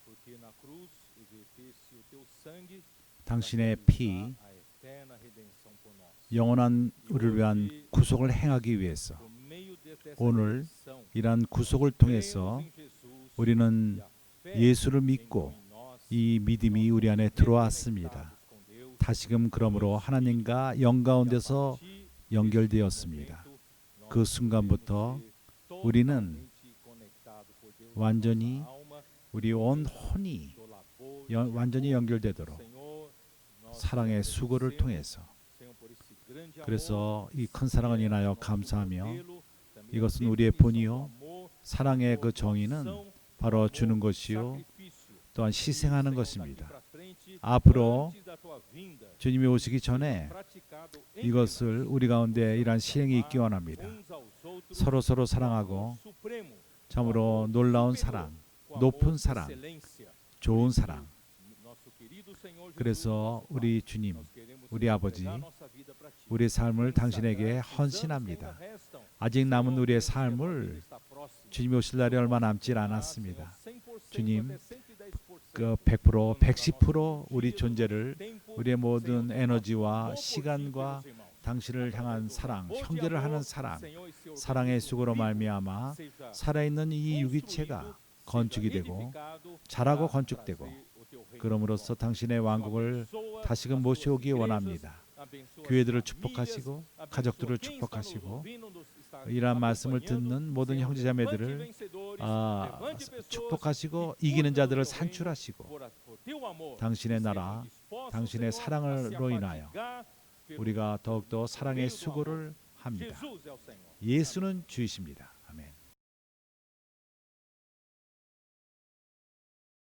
porque na cruz vertesse o teu sangue
당신의 피,
a eterna redenção por nós.
영원한 우리를 위한 구속을 행하기 위해서
Por meio dessa
오늘
redenção,
이러한 구속을 통해서
cremos em Jesus
우리는
e a fé
예수를
em
믿고
nós
이 믿음이 우리 안에 들어왔습니다.
conectados com Deus.
다시금 그러므로 하나님과 영 가운데서
A partir
연결되었습니다.
desse momento,
그
nós
순간부터
podemos ser
우리는
totalmente conectados por Deus,
완전히
nossa alma,
우리 온 혼이
do labor,
완전히 연결되도록
Senhor, nós
사랑의
te
수고를
agradecemos,
통해서
Senhor, por esse grande amor.
그래서 이 큰 사랑을 인하여
Nosso
감사하며
modelo, também a
이것은 우리의
definição
본이요
do amor,
사랑의 그
amor,
정의는
doação,
바로 주는
amor,
것이요
sacrifício.
또한 희생하는
Senhor,
것입니다.
daqui pra frente,
앞으로
antes da tua vinda,
주님이 오시기 전에
praticado entre
이것을
nós,
우리 가운데 이러한 시행이 있기 원합니다.
uns aos outros,
서로
o
사랑하고
supremo,
참으로 놀라운 사랑,
o
높은
amor
사랑,
excelência.
좋은 사랑.
Nosso querido Senhor Jesus,
그래서
nosso
우리
Pai,
주님,
nós queremos
우리 아버지,
entregar nossa vida pra ti.
우리의 삶을 당신에게
Consagrar os anos que
헌신합니다.
ainda restam.
아직 남은
Senhor,
우리의
Deus, que a tua vinda
삶을
está próxima.
주님이 오실 날이 얼마 남지
Ah,
않았습니다.
Senhor, 100%,
주님,
até 110%.
그 100%, 110% 우리 존재를 우리의 모든 에너지와 시간과 당신을 향한 사랑, 형제를 하는 사랑, 사랑의 수고로 말미암아 살아있는 이 유기체가 건축이 되고 자라고 건축되고 그럼으로써 당신의 왕국을 다시금 모셔오기 원합니다. 교회들을 축복하시고 가족들을 축복하시고 이러한 말씀을 듣는 모든 형제자매들을 축복하시고 이기는 자들을 산출하시고 당신의 나라, 당신의 사랑으로 인하여 우리가 더욱더 사랑의 수고를 합니다. 예수는 주이십니다.